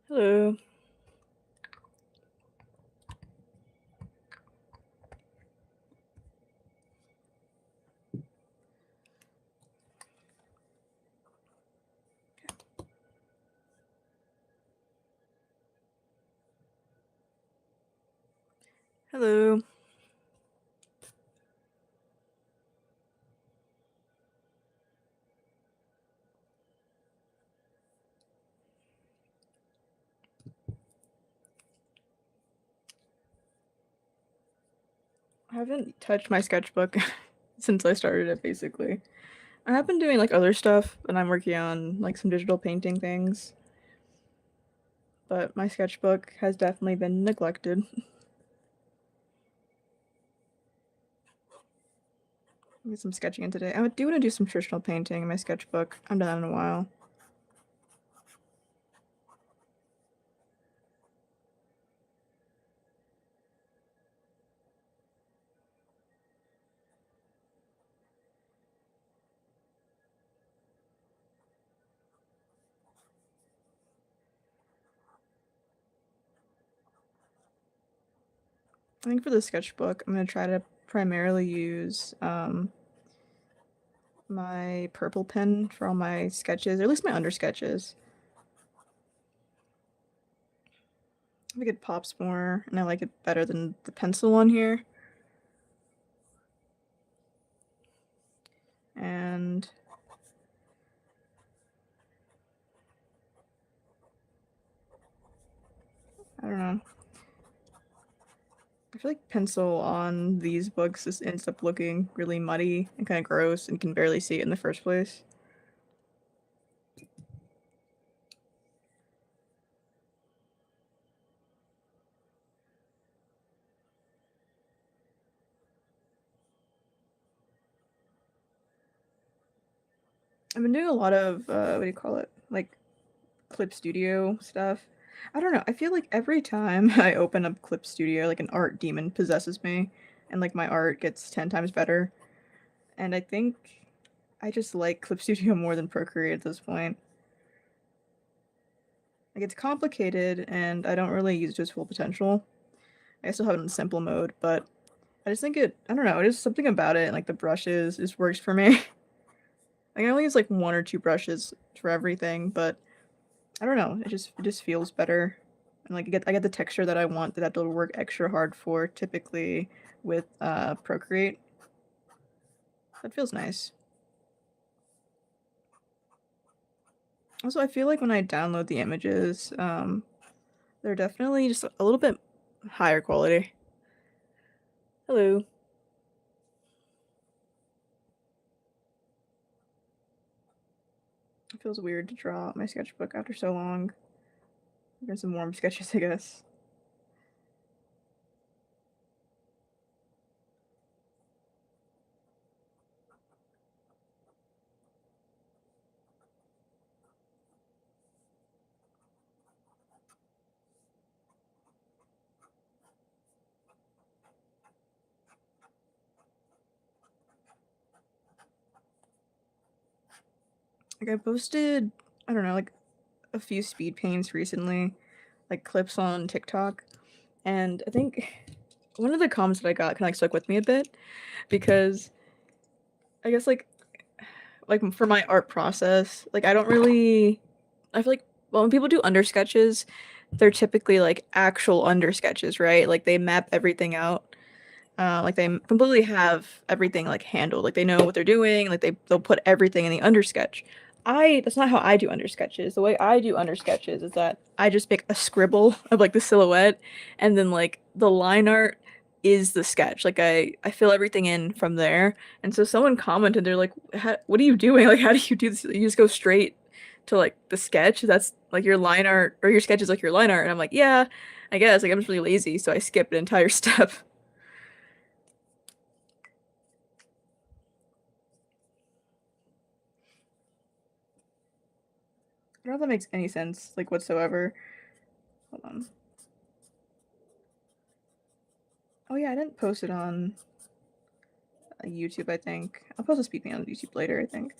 Hello. Hello. I haven't touched my sketchbook since I started it, basically. I have been doing like other stuff, and I'm working on like some digital painting things, but my sketchbook has definitely been neglected. Get some sketching in today. I do want to do some traditional painting in my sketchbook. I haven't done that in a while. I think for the sketchbook, I'm gonna try to primarily use my purple pen for all my sketches, or at least my under sketches. I think it pops more, and I like it better than the pencil one here. And I don't know. I feel like pencil on these books just ends up looking really muddy and kind of gross and can barely see it in the first place. I've been doing a lot of what do you call it? Like Clip Studio stuff. I don't know. I feel like every time I open up Clip Studio, like an art demon possesses me, and like my art gets 10 times better. And I think I just like Clip Studio more than Procreate at this point. Like it's complicated, and I don't really use it to its full potential. I still have it in simple mode, but I just think I don't know, there's something about it, like the brushes just works for me. Like I only use like one or two brushes for everything, but I don't know, it just feels better. And like I get the texture that I want that I have to work extra hard for typically with Procreate. That feels nice. Also, I feel like when I download the images, they're definitely just a little bit higher quality. Hello. It feels weird to draw my sketchbook after so long. There's some warm sketches, I guess. Like I posted, I don't know, like a few speed paints recently, like clips on TikTok, and I think one of the comments that I got kind of like stuck with me a bit because I guess like for my art process, like I don't really, I feel like Well, when people do under sketches, they're typically like actual under sketches, right? Like they map everything out. Like they completely have everything like handled. Like they know what they're doing. Like they'll put everything in the under sketch. That's not how I do under sketches. The way I do under sketches is that I just make a scribble of like the silhouette, and then like the line art is the sketch. Like I fill everything in from there. And so someone commented, they're like, "What are you doing? Like how do you do this? You just go straight to like the sketch? That's like your line art, or your sketch is like your line art." And I'm like, "Yeah, I guess. Like I'm just really lazy, so I skip an entire step." I don't know if that makes any sense, like whatsoever. Hold on. Oh yeah, I didn't post it on YouTube, I think. I'll post a speed paint on YouTube later, I think.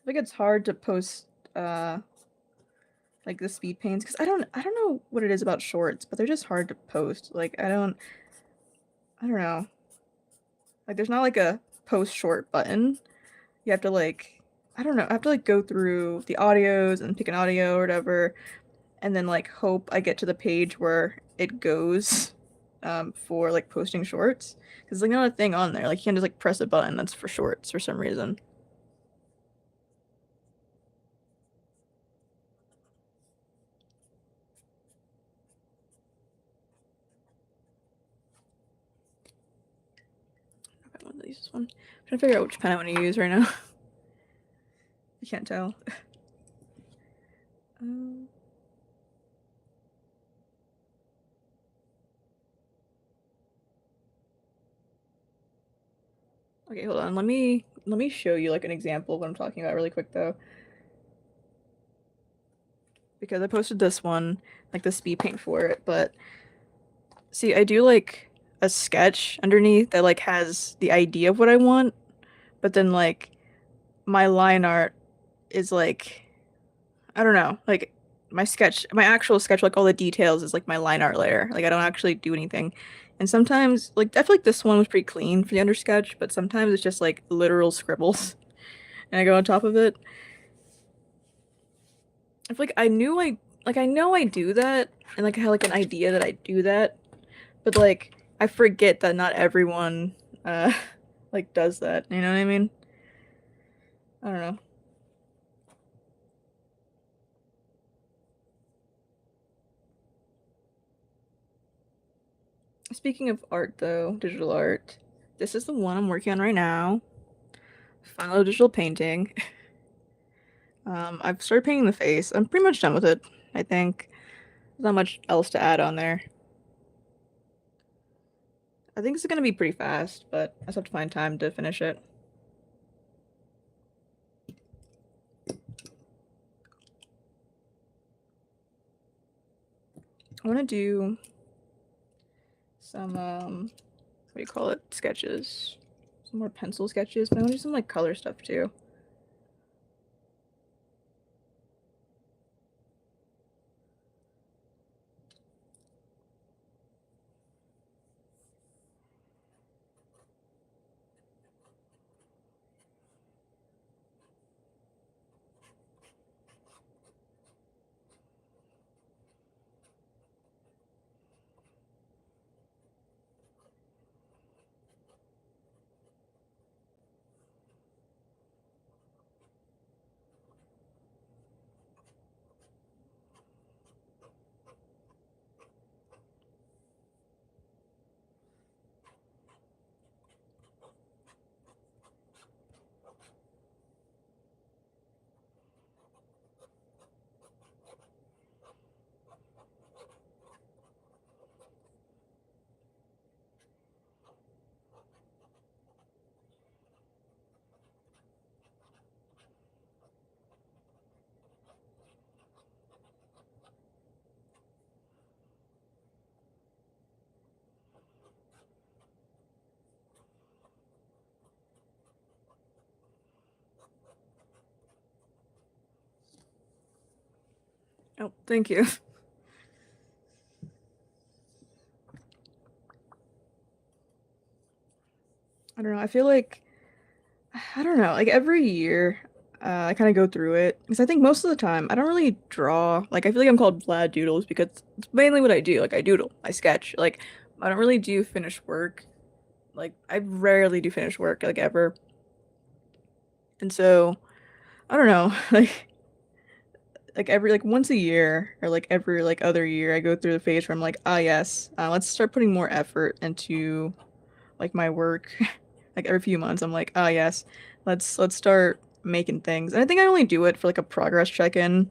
I think it's hard to post like the speed paints because I don't know what it is about shorts, but they're just hard to post. Like I don't know. Like there's not like a post short button. You have to like I don't know. I have to like go through the audios and pick an audio or whatever, and then like hope I get to the page where it goes for like posting shorts because like not a thing on there. Like you can't just like press a button that's for shorts for some reason. I want to use this one. I'm trying to figure out which pen I want to use right now. You can't tell. Um, okay, hold on. Let me show you like an example of what I'm talking about really quick though, because I posted this one, like the speed paint for it, but see, I do like a sketch underneath that like has the idea of what I want, but then like my line art is like I don't know, like my actual sketch, like all the details is like my line art layer. Like I don't actually do anything. And sometimes, like I feel like this one was pretty clean for the under sketch, but sometimes it's just like literal scribbles, and I go on top of it. I feel like I know I do that, and like I have like an idea that I do that, but like I forget that not everyone like does that. You know what I mean? I don't know. Speaking of art though, digital art, this is the one I'm working on right now. Final digital painting. I've started painting the face. I'm pretty much done with it, I think. There's not much else to add on there. I think it's gonna be pretty fast, but I just have to find time to finish it. I want to do some, what do you call it? Sketches. Some more pencil sketches, but I want to do some like color stuff too. Oh, thank you. I don't know. I feel like I don't know. Like every year, I kind of go through it because I think most of the time I don't really draw. Like I feel like I'm called Vlad Doodles because it's mainly what I do. Like I doodle, I sketch. Like I don't really do finished work. Like I rarely do finished work, like ever. And so I don't know, like every like once a year or like every like other year, I go through the phase where I'm like, ah yes, let's start putting more effort into like my work. Like every few months, I'm like, ah yes, let's start making things. And I think I only do it for like a progress check-in,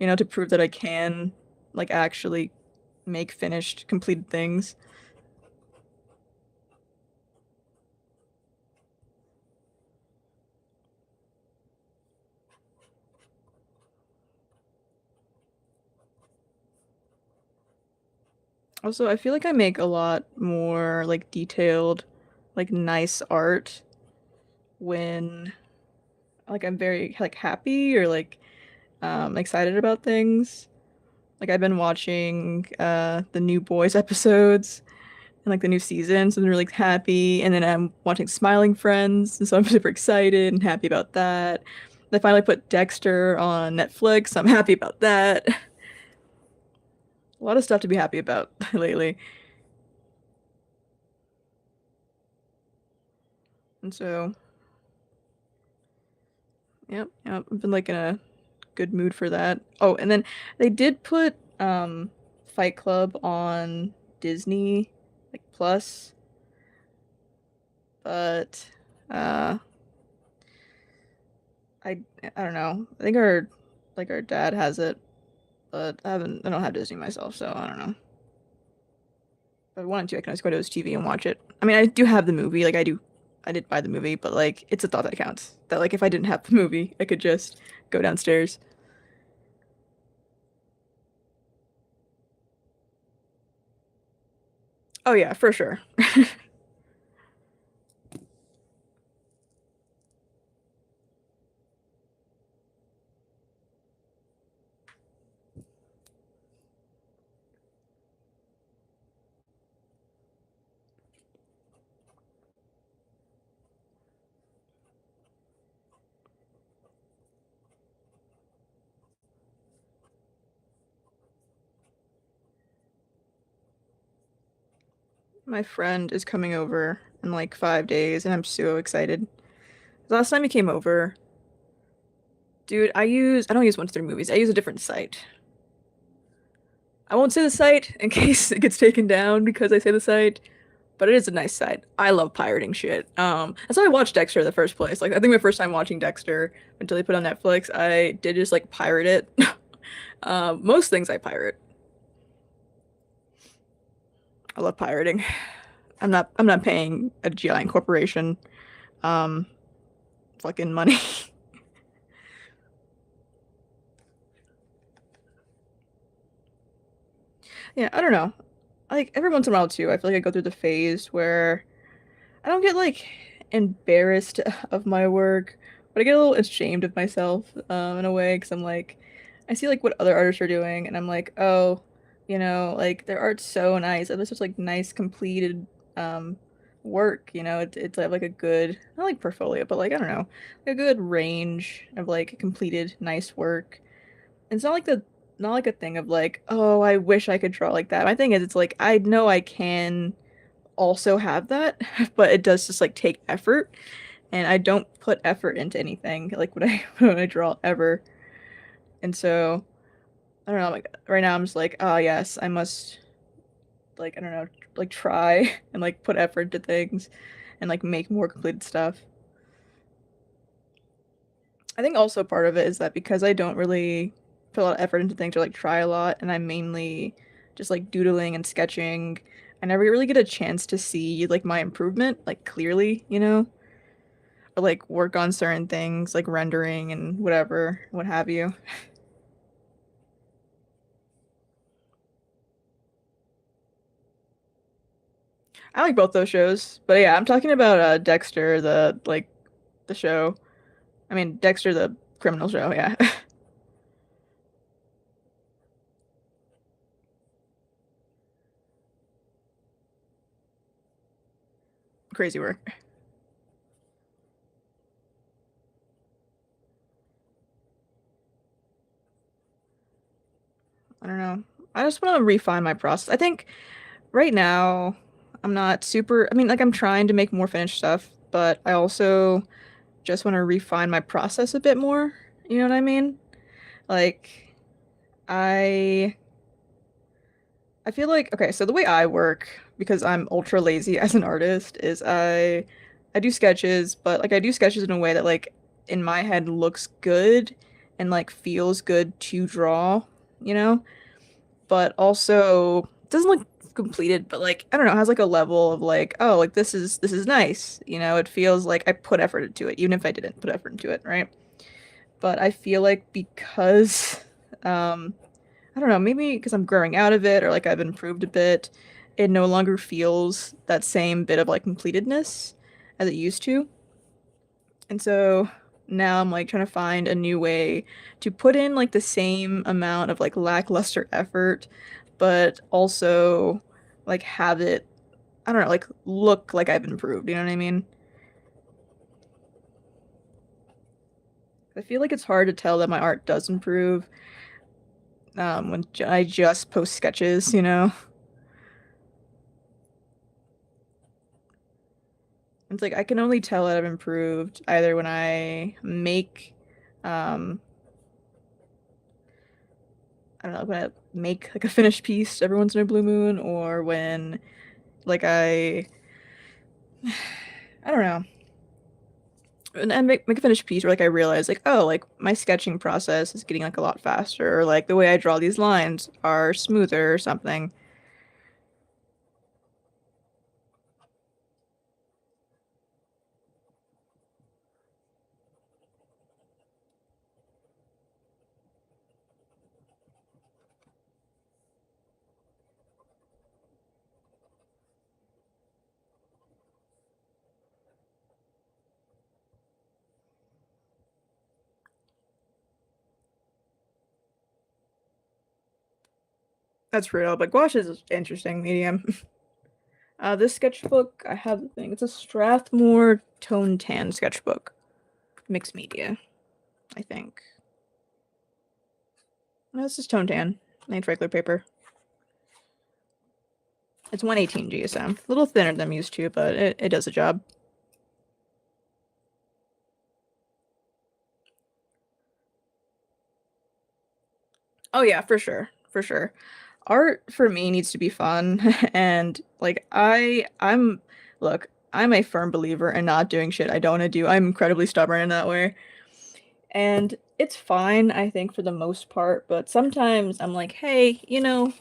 to prove that I can like actually make finished, completed things. Also, I feel like I make a lot more like detailed, like nice art when like I'm very like happy or like excited about things. Like I've been watching the new Boys episodes and like the new season, so I'm really happy. And then I'm watching Smiling Friends, and so I'm super excited and happy about that. They finally put Dexter on Netflix, so I'm happy about that. A lot of stuff to be happy about lately. And so, yep, I've been like in a good mood for that. Oh, and then they did put Fight Club on Disney like Plus, but uh I don't know. I think our dad has it, but I don't have Disney myself, so I don't know. If I wanted to, I can just go to his TV and watch it. I mean, I do have the movie, like I did buy the movie, but like it's a thought that counts. That like if I didn't have the movie, I could just go downstairs. Oh yeah, for sure. My friend is coming over in like 5 days, and I'm so excited. The last time he came over, dude, I don't use 1 to 3 movies. I use a different site. I won't say the site in case it gets taken down because I say the site, but it is a nice site. I love pirating shit. That's how I watched Dexter in the first place. Like I think my first time watching Dexter until they put it on Netflix, I did just like pirate it. Most things I pirate. I love pirating. I'm not paying a giant corporation um fucking money. Yeah, I don't know. Like every once in a while too, I feel like I go through the phase where I don't get like embarrassed of my work, but I get a little ashamed of myself in a way because I'm like, I see like what other artists are doing, and I'm like, oh, like their art's so nice. And this is like nice completed um, work. It's like a good not like portfolio, but like I don't know, like a good range of like completed nice work. It's not like a thing of like, oh, I wish I could draw like that. My thing is, it's like I know I can also have that, but it does just like take effort, and I don't put effort into anything like when I when I draw ever. And so I don't know, like right now I'm just like, oh yes, I must like I don't know, like try and like put effort into things and like make more completed stuff. I think also part of it is that because I don't really put a lot of effort into things or like try a lot, and I'm mainly just like doodling and sketching, I never really get a chance to see like my improvement like clearly, or like work on certain things like rendering and whatever, what have you. I like both those shows, but yeah, I'm talking about Dexter, the show. I mean Dexter, the criminal show. Yeah, crazy work. I don't know. I just want to refine my process. I think right now I'm not super, I mean, like I'm trying to make more finished stuff, but I also just want to refine my process a bit more. You know what I mean? Like I I feel like okay, so the way I work because I'm ultra lazy as an artist is I do sketches, but like I do sketches in a way that like in my head looks good and like feels good to draw, you know? But also doesn't look completed, but like I don't know, it has like a level of like, oh, like this is nice. You know, it feels like I put effort into it, even if I didn't put effort into it, right? But I feel like because I don't know, maybe because I'm growing out of it or like I've improved a bit, it no longer feels that same bit of like completedness as it used to. And so now I'm like trying to find a new way to put in like the same amount of like lackluster effort, but also like have it, I don't know, like look like I've improved. You know what I mean? I feel like it's hard to tell that my art does improve when I just post sketches, you know? It's like I can only tell that I've improved either when I make, um, I don't know, when I make like a finished piece every once in a blue moon, or when like I don't know, and make a finished piece where like I realize like oh like my sketching process is getting like a lot faster, or like the way I draw these lines are smoother or something. That's real, but gouache is an interesting medium. This sketchbook, I have the thing. It's a Strathmore tone tan sketchbook, mixed media, I think. No, this is tone tan. Nice regular paper. It's 118 GSM. A little thinner than I'm used to, but it does the job. Oh yeah, for sure. For sure. Art for me needs to be fun and like I'm look, I'm a firm believer in not doing shit I don't want to do. I'm incredibly stubborn in that way. And it's fine, I think, for the most part, but sometimes I'm like, hey,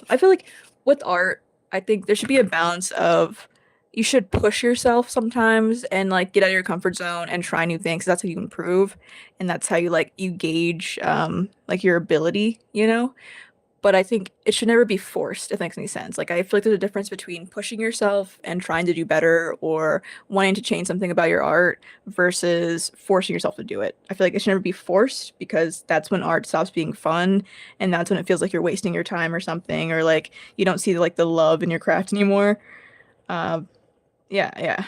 I feel like with art, I think there should be a balance of you should push yourself sometimes and like get out of your comfort zone and try new things. That's how you improve, and that's how you gauge like your ability, you know? But I think it should never be forced, if that makes any sense. Like I feel like there's a difference between pushing yourself and trying to do better or wanting to change something about your art versus forcing yourself to do it. I feel like it should never be forced because that's when art stops being fun and that's when it feels like you're wasting your time or something or like you don't see like the love in your craft anymore. Um, yeah, yeah.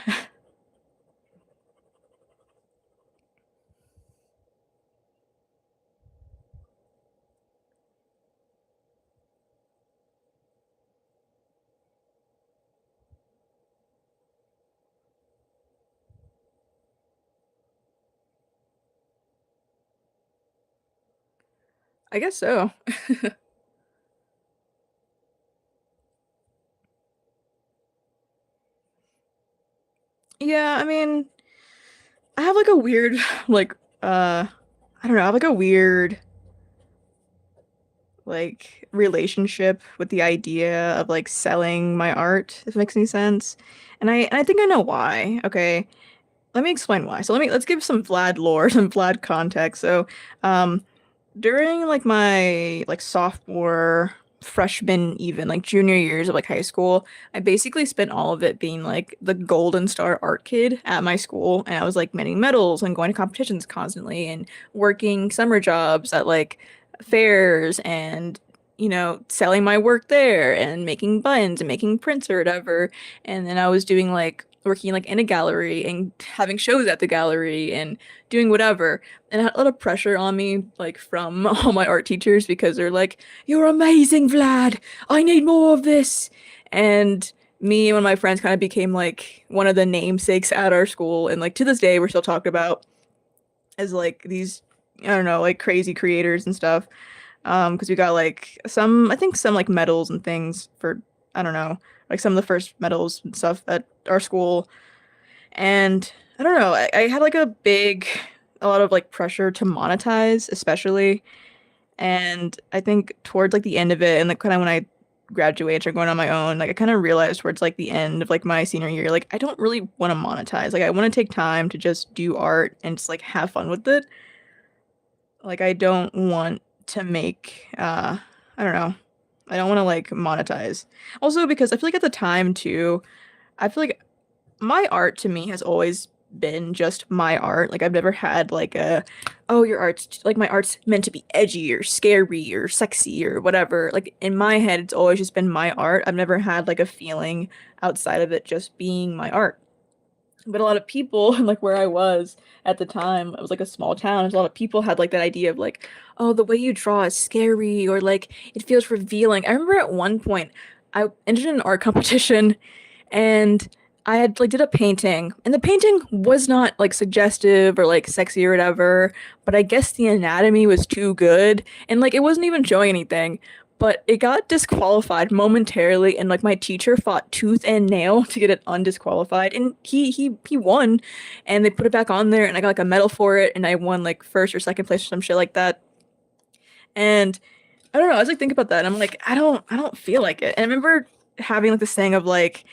I guess so. Yeah, I mean, I have like a weird like I don't know, I have like a weird like relationship with the idea of like selling my art, if it makes any sense. And I think I know why. Okay. Let me explain why. So let's give some Vlad lore, some Vlad context. So um during like my like sophomore, freshman, even like junior years of like high school, I basically spent all of it being like the golden star art kid at my school. And I was like winning medals and going to competitions constantly and working summer jobs at like fairs and selling my work there and making buttons and making prints or whatever. And then I was doing like working like in a gallery and having shows at the gallery and doing whatever. And I had a lot of pressure on me, like from all my art teachers because they're like, "You're amazing, Vlad. I need more of this." And me and one of my friends kind of became like one of the namesakes at our school, and like to this day we're still talked about as like these, I don't know, like crazy creators and stuff. Because we got like some, I think some like medals and things for, I don't know, like some of the first medals and stuff at our school. And I don't know, I had like a lot of like pressure to monetize, especially. And I think towards like the end of it, and like kind of when I graduate or going on my own, like I kind of realized towards like the end of like my senior year, like I don't really want to monetize. Like I want to take time to just do art and just like have fun with it. Like I don't want to make I don't know. I don't want to like monetize. Also because I feel like at the time too, I feel like my art to me has always been just my art. Like I've never had like a, oh, your art's like my art's meant to be edgy or scary or sexy or whatever. Like in my head, it's always just been my art. I've never had like a feeling outside of it just being my art. But a lot of people, like where I was at the time, it was like a small town. A lot of people had like that idea of like, oh, the way you draw is scary or like it feels revealing. I remember at one point I entered an art competition and I had like did a painting and the painting was not like suggestive or like sexy or whatever, but I guess the anatomy was too good and like it wasn't even showing anything. But it got disqualified momentarily and like my teacher fought tooth and nail to get it undisqualified and he won and they put it back on there and I got like a medal for it and I won like first or second place or some shit like that. And I don't know, I was like thinking about that and I'm like, I don't feel like it. And I remember having like this saying of like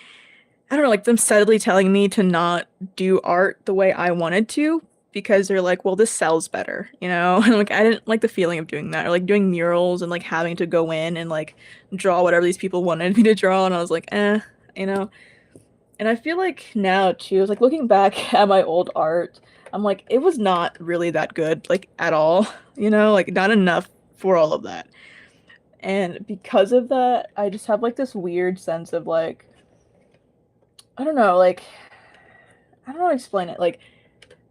I don't know, like them subtly telling me to not do art the way I wanted to because they're like, well, this sells better, you know? And like I didn't like the feeling of doing that or like doing murals and like having to go in and like draw whatever these people wanted me to draw. And I was like, you know? And I feel like now too, it's like looking back at my old art, I'm like, it was not really that good, like at all, you know? Like not enough for all of that. And because of that, I just have like this weird sense of like, I don't know, like I don't know how to explain it. Like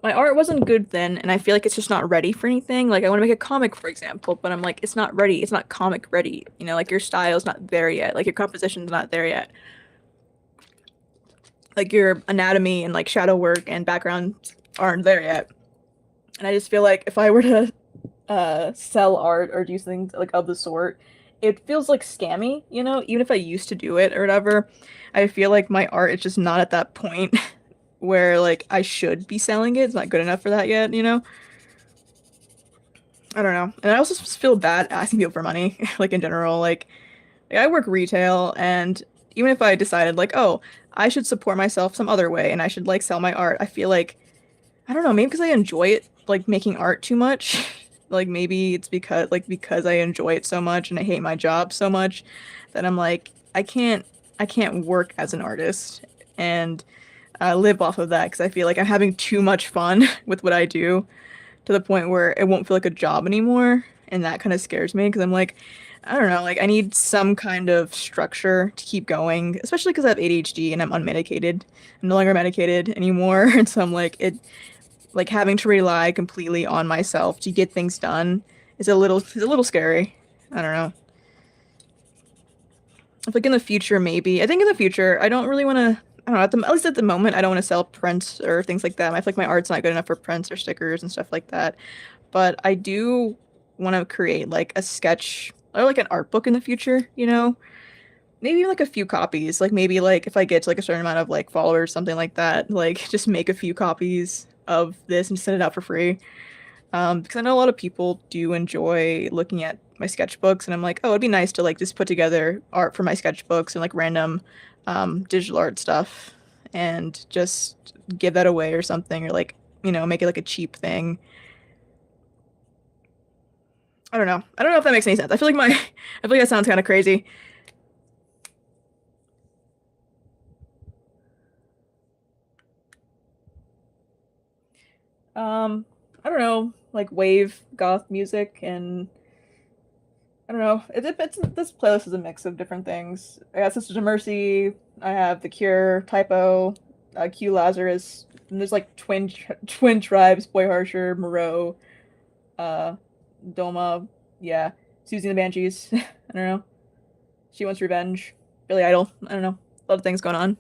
my art wasn't good then, and I feel like it's just not ready for anything. Like I want to make a comic, for example, but I'm like, it's not ready. It's not comic ready. You know, like your style's not there yet. Like your composition's not there yet. Like your anatomy and like shadow work and background aren't there yet. And I just feel like if I were to sell art or do things like of the sort, it feels like scammy, you know, even if I used to do it or whatever. I feel like my art is just not at that point where like I should be selling it. It's not good enough for that yet, you know? I don't know. And I also just feel bad asking people for money, like in general. Like I work retail and even if I decided like, oh, I should support myself some other way and I should like sell my art, I feel like I don't know, maybe because I enjoy it like making art too much. Like maybe it's because I enjoy it so much and I hate my job so much that I'm like I can't work as an artist and live off of that because I feel like I'm having too much fun with what I do to the point where it won't feel like a job anymore. And that kind of scares me because I'm like, I don't know, like I need some kind of structure to keep going, especially because I have ADHD and I'm unmedicated. I'm no longer medicated anymore. And so I'm like having to rely completely on myself to get things done is a little scary. I don't know. If like in the future, maybe. I think in the future, I don't really want to. I don't know. At least at the moment, I don't want to sell prints or things like that. I feel like my art's not good enough for prints or stickers and stuff like that. But I do want to create like a sketch or like an art book in the future. You know, maybe even, like a few copies. Like maybe like if I get to like a certain amount of like followers, something like that. Like just make a few copies of this and send it out for free. Because I know a lot of people do enjoy looking at my sketchbooks, and I'm like, oh, it'd be nice to like just put together art for my sketchbooks and like random digital art stuff, and just give that away or something, or like you know make it like a cheap thing. I don't know. I don't know if that makes any sense. I feel like my I feel like that sounds kind of crazy. Um, I don't know, like wave goth music and I don't know. This playlist is a mix of different things. I got Sisters of Mercy. I have The Cure, Typo. Q Lazarus. And there's like twin tribes: Boy Harsher, Moreau, uh, Doma. Yeah, Susie and the Banshees. I don't know. She wants revenge. Billy Idol. I don't know. A lot of things going on.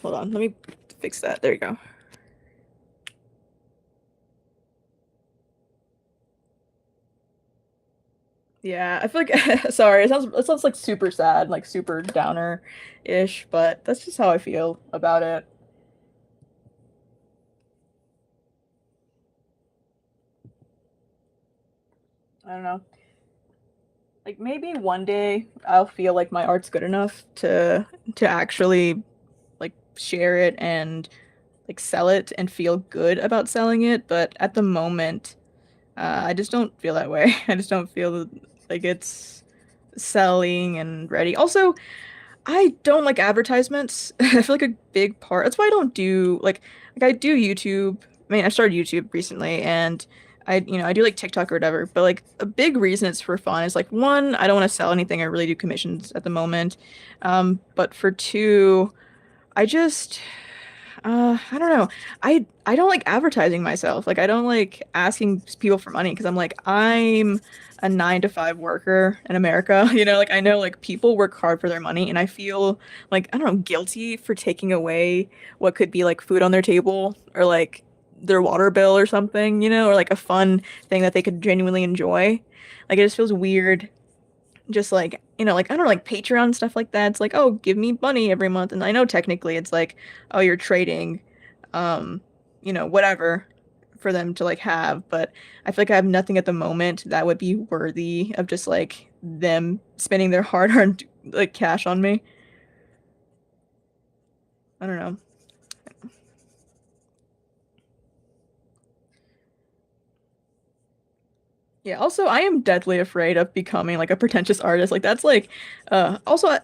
Hold on. Let me fix that. There you go. Yeah, I feel like sorry, it sounds like super sad, like super downer-ish, but that's just how I feel about it. I don't know. Like maybe one day I'll feel like my art's good enough to actually like share it and like sell it and feel good about selling it, but at the moment, I just don't feel that way. I just don't feel like it's selling and ready. Also, I don't like advertisements. I feel like a big part. That's why I don't do like I do YouTube. I mean, I started YouTube recently and I do like TikTok or whatever, but like a big reason it's for fun is like one, I don't want to sell anything. I really do commissions at the moment. But for two, I just I don't know. I don't like advertising myself. Like I don't like asking people for money because I'm like I'm a 9 to 5 worker in America. Like I know like people work hard for their money and I feel like I don't know, guilty for taking away what could be like food on their table or like their water bill or something, or like a fun thing that they could genuinely enjoy. Like it just feels weird just like like I don't know, like Patreon and stuff like that. It's like, oh, give me money every month, and I know technically it's like, oh, you're trading, um, whatever for them to like have, but I feel like I have nothing at the moment that would be worthy of just like them spending their hard-earned like cash on me. I don't know. Yeah, also I am deathly afraid of becoming like a pretentious artist. Like that's like also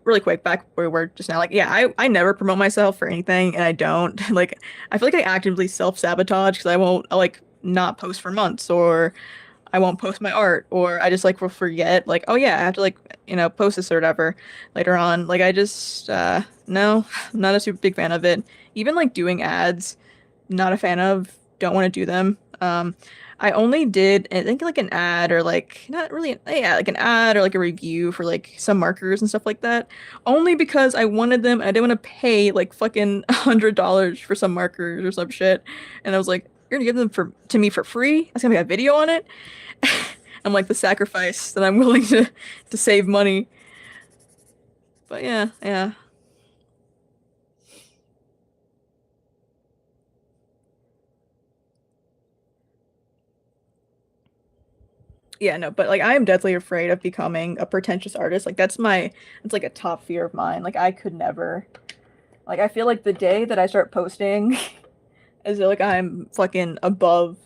really quick back where we were just now. Like yeah, I never promote myself for anything and I don't. Like I feel like I actively self-sabotage because I won't I'll, like not post for months or I won't post my art or I just like will forget like oh yeah, I have to like post this or whatever later on. Like I just no, I'm not a super big fan of it. Even like doing ads not a fan of, don't want to do them. I only did, I think, like an ad or like, not really, yeah, like an ad or like a review for like some markers and stuff like that. Only because I wanted them and I didn't want to pay like fucking $100 for some markers or some shit. And I was like, you're gonna give them to me for free? I was gonna make a video on it. I'm like the sacrifice that I'm willing to save money. But yeah, yeah. Yeah, no, but like I am deathly afraid of becoming a pretentious artist. Like it's like a top fear of mine. Like I could never. Like I feel like the day that I start posting as though like I'm fucking above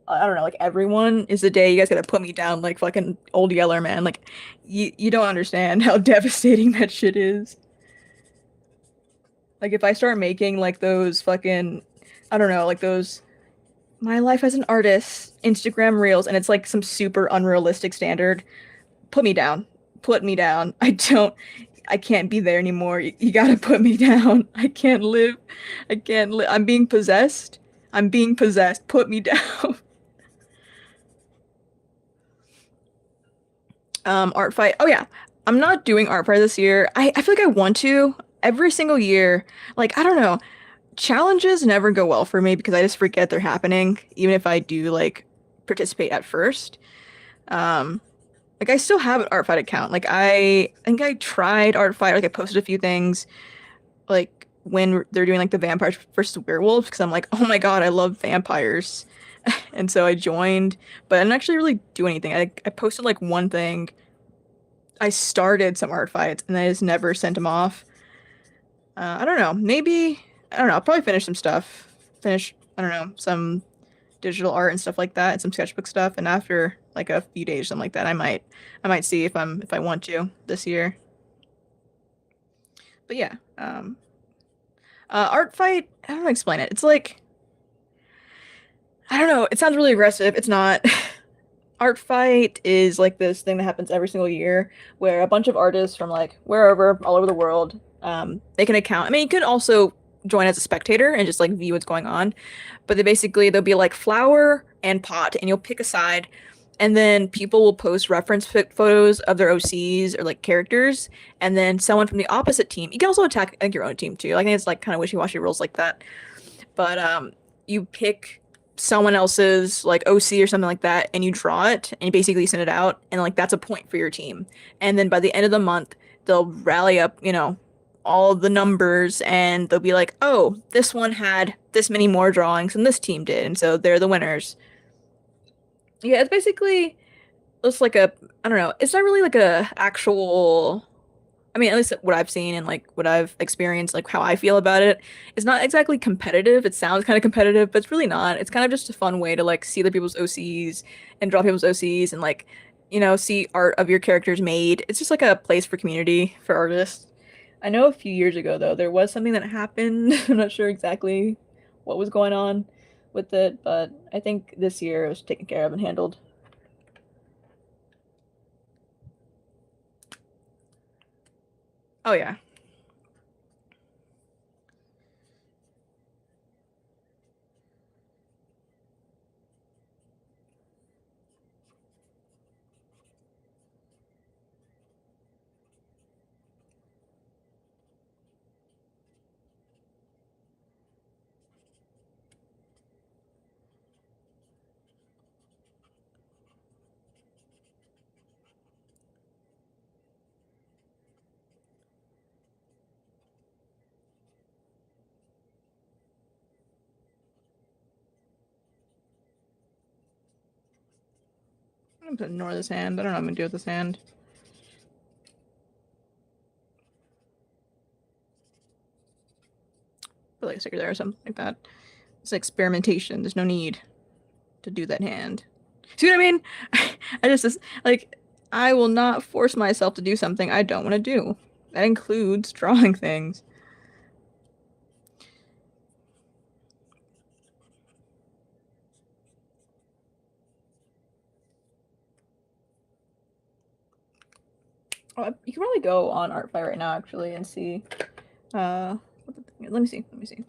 I don't know, like everyone is the day you guys gotta put me down like fucking old Yeller man. Like you don't understand how devastating that shit is. Like if I start making like those fucking I don't know, like those my life as an artist Instagram reels and it's like some super unrealistic standard, put me down. Put me down. I can't be there anymore. You gotta put me down. I can't live. I can't live. I'm being possessed. I'm being possessed. Put me down. Art fight. Oh yeah. I'm not doing art fight this year. I feel like I want to every single year. Like, I don't know. Challenges never go well for me because I just forget they're happening, even if I do like participate at first. Um, like I still have an art fight account. Like I think I tried art fight. Like I posted a few things like when they're doing like the vampires versus werewolves because I'm like, oh my God, I love vampires. And so I joined, but I didn't actually really do anything. I posted like one thing. I started some art fights and I just never sent them off. I don't know. Maybe I don't know. I'll probably finish some stuff. Finish I don't know some digital art and stuff like that, and some sketchbook stuff. And after like a few days, something like that, I might see if I want to this year. But yeah, art fight. I don't know how to explain it. It's like I don't know. It sounds really aggressive. It's not. Art Fight is like this thing that happens every single year where a bunch of artists from like wherever, all over the world, make an account. I mean, you could also join as a spectator and just like view what's going on, but they basically there'll be like flower and pot, and you'll pick a side, and then people will post reference photos of their OCs or like characters, and then someone from the opposite team. You can also attack like your own team too. Like, I think it's like kind of wishy-washy rules like that, but you pick someone else's like OC or something like that, and you draw it, and you basically send it out, and like that's a point for your team. And then by the end of the month, they'll rally up, all the numbers, and they'll be like, "Oh, this one had this many more drawings than this team did," and so they're the winners. Yeah, it's basically it's like a I don't know. It's not really like a actual. I mean, at least what I've seen and like what I've experienced, like how I feel about it, it's not exactly competitive. It sounds kind of competitive, but it's really not. It's kind of just a fun way to like see other people's OCs and draw people's OCs and like, see art of your characters made. It's just like a place for community for artists. I know a few years ago though, there was something that happened. I'm not sure exactly what was going on with it, but I think this year it was taken care of and handled. Oh yeah. I'm gonna ignore this hand. I don't know what I'm gonna do with this hand. Put like a sticker there or something like that. It's experimentation. There's no need to do that hand. See what I mean? I just like I will not force myself to do something I don't want to do. That includes drawing things. Oh, you can probably go on ArtFi right now actually and see. What the thing is. Let me see. Let me see.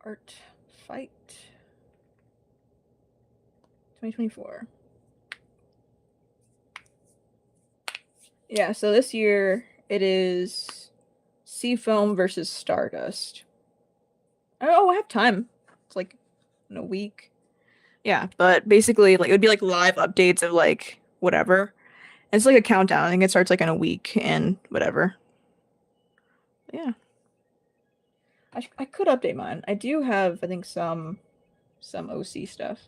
Art Fight 2024. Yeah, so this year it is Seafoam versus Stardust. Oh, I have time. It's like in a week. Yeah, but basically, like it would be like live updates of like whatever. And it's like a countdown. I think it starts like in a week and whatever. Yeah, I could update mine. I do have, I think, some OC stuff.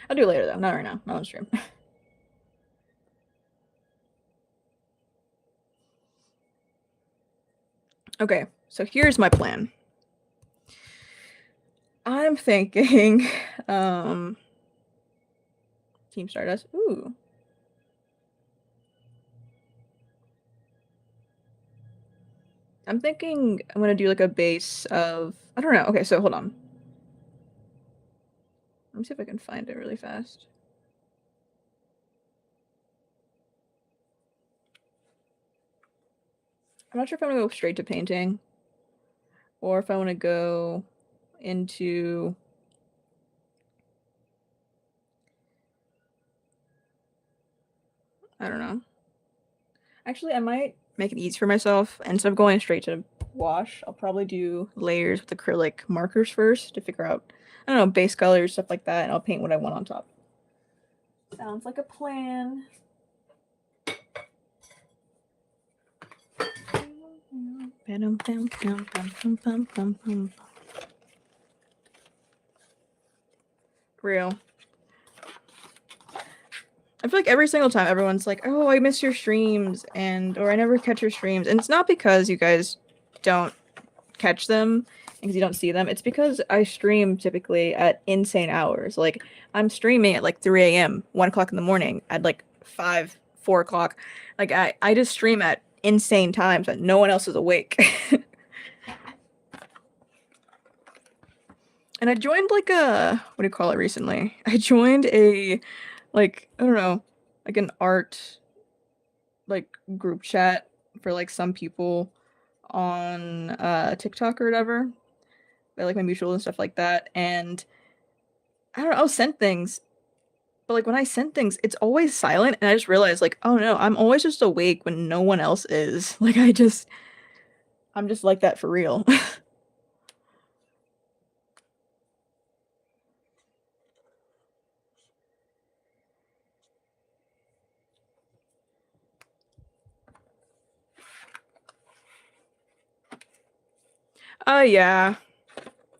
I'll do it later though. Not right now. Not on stream. Okay, so here's my plan. I'm thinking, um, Team Stardust. Ooh. I'm thinking I'm gonna do like a base of I don't know. Okay, so hold on. Let me see if I can find it really fast. I'm not sure if I'm gonna go straight to painting or if I want to go into I don't know. Actually, I might make it easy for myself. Instead of going straight to wash, I'll probably do layers with acrylic markers first to figure out, I don't know, base colors, stuff like that, and I'll paint what I want on top. Sounds like a plan. Real. I feel like every single time everyone's like, "Oh, I miss your streams," or "I never catch your streams," and it's not because you guys don't catch them because you don't see them. It's because I stream typically at insane hours. Like I'm streaming at like 3 a.m., 1 o'clock in the morning, at like 5, 4 o'clock. Like I just stream at insane times that no one else is awake. And I joined like a what do you call it recently? I joined a like I don't know, like an art like group chat for like some people on TikTok or whatever. They're like my mutuals and stuff like that. And I don't know, I'll send things, but like when I send things, it's always silent, and I just realized like, oh no, I'm always just awake when no one else is. Like I'm just like that for real. Yeah.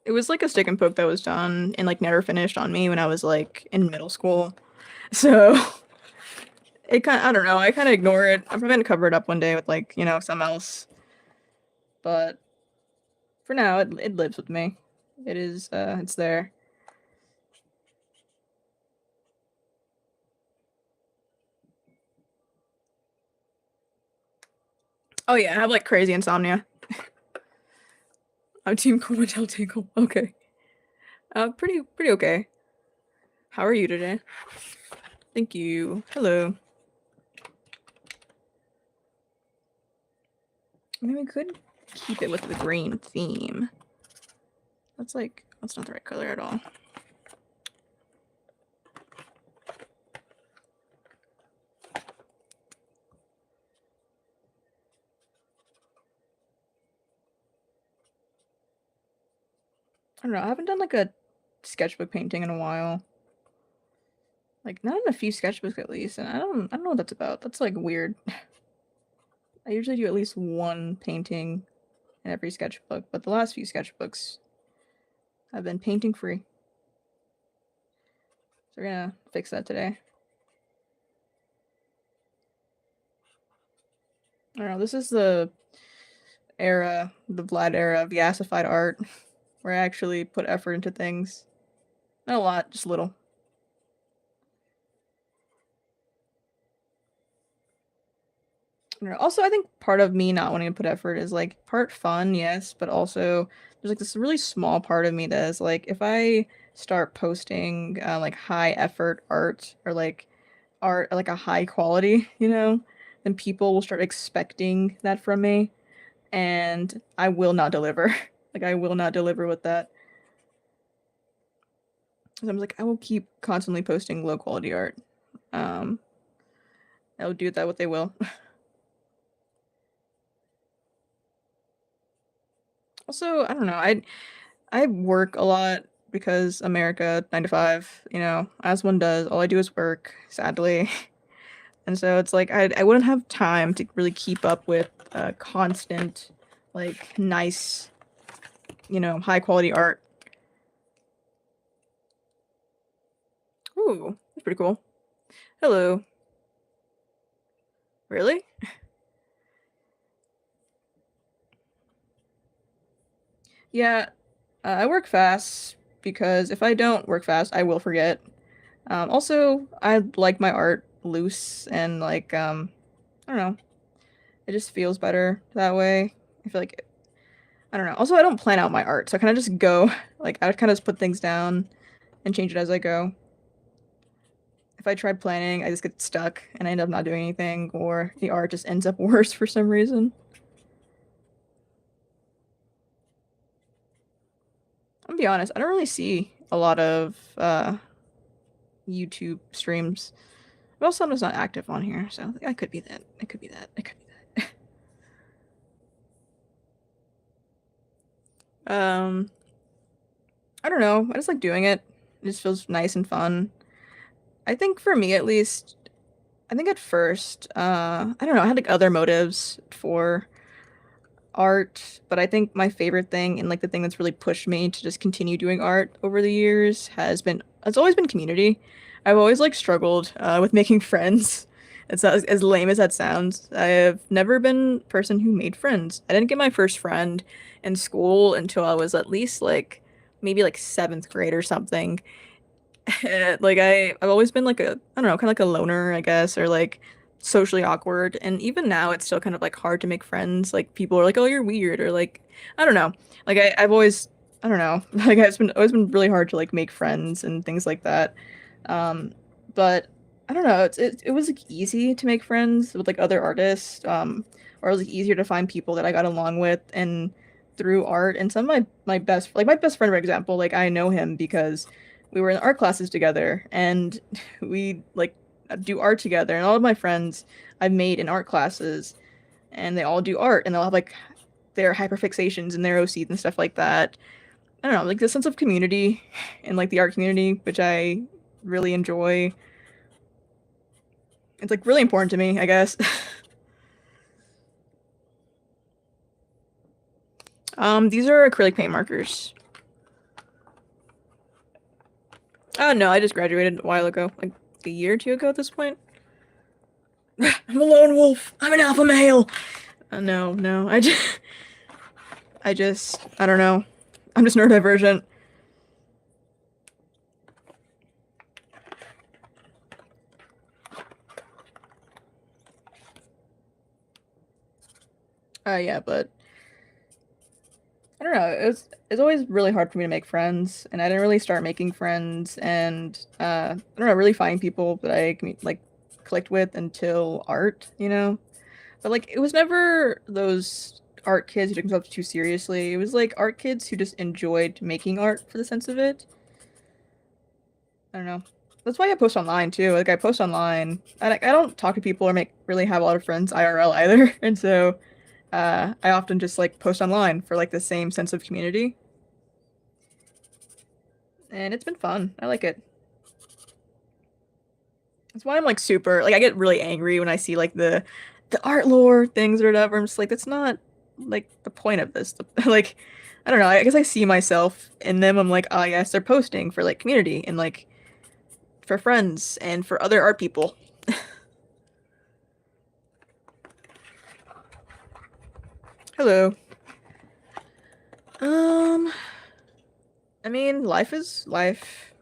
It was like a stick and poke that was done and like never finished on me when I was like in middle school. So it kind of, I don't know, I kind of ignore it. I'm probably gonna cover it up one day with like, some else. But for now, it lives with me. It's there. Oh yeah, I have like crazy insomnia. I'm team cool Tell Tingle. Okay. Pretty okay. How are you today? Thank you. Hello. I mean, we could keep it with the green theme. That's not the right color at all. I don't know. I haven't done like a sketchbook painting in a while. Like not in a few sketchbooks at least, and I don't know what that's about. That's like weird. I usually do at least one painting in every sketchbook, but the last few sketchbooks have been painting free. So we're gonna fix that today. I don't know. This is the Vlad era of yassified art, where I actually put effort into things. Not a lot, just a little. I don't know. Also, I think part of me not wanting to put effort is like part fun, yes, but also there's like this really small part of me that is like if I start posting like high effort art or like art like a high quality, then people will start expecting that from me, and I will not deliver. Like I will not deliver with that. So I'm like I will keep constantly posting low quality art. Um, I'll do that what they will. Also, I don't know. I work a lot because America 9 to 5, as one does. All I do is work, sadly. And so it's like I wouldn't have time to really keep up with constant like nice, high quality art. Ooh, that's pretty cool. Hello. Really? Yeah, I work fast because if I don't work fast, I will forget. Also, I like my art loose and like I don't know. It just feels better that way. I feel like I don't know. Also, I don't plan out my art, so I kind of just go. Like I would kind of just put things down and change it as I go. If I try planning, I just get stuck and I end up not doing anything, or the art just ends up worse for some reason. I'm gonna be honest, I don't really see a lot of YouTube streams. But also, I'm just not active on here, so I could be that. It could be that. It could be that. Um, I don't know. I just like doing it. It just feels nice and fun. I think for me at least, I think at first, I don't know, I had like other motives for art, but I think my favorite thing and like the thing that's really pushed me to just continue doing art over the years it's always been community. I've always like struggled with making friends. It's not, as lame as that sounds. I have never been a person who made friends. I didn't get my first friend in school until I was at least like maybe like seventh grade or something. Like I've always been like I don't know, kind of like a loner, I guess, or like socially awkward. And even now it's still kind of like hard to make friends. Like people are like, "Oh, you're weird," or like I don't know. Like I've always I don't know. Like it's been always been really hard to like make friends and things like that. Um, but I don't know. It was like easy to make friends with like other artists. Or it was like easier to find people that I got along with and through art. And some of my best friend, for example, like I know him because we were in art classes together and we like do art together. And all of my friends I've made in art classes, and they all do art, and they'll have like their hyperfixations and their OCs and stuff like that. I don't know, like the sense of community and like the art community, which I really enjoy. It's like really important to me, I guess. These are acrylic paint markers. Oh no, I just graduated a while ago, like a year or two ago at this point. I'm a lone wolf. I'm an alpha male. No, no, I don't know. I'm just neurodivergent. Yeah, but I don't know. It's always really hard for me to make friends, and I didn't really start making friends, and I don't know, really find people that I can like clicked with until art, you know. But like, it was never those art kids who took themselves too seriously. It was like art kids who just enjoyed making art for the sense of it. I don't know. That's why I post online too. Like I post online. I don't talk to people or make really have a lot of friends IRL either, and so I often just like post online for like the same sense of community. And it's been fun. I like it. That's why I'm like super like I get really angry when I see like the art lore things or whatever. I'm just like that's not like the point of this. Like I don't know. I guess I see myself in them. I'm like, oh yes, they're posting for like community and like for friends and for other art people. Hello. Um, I mean, life is life.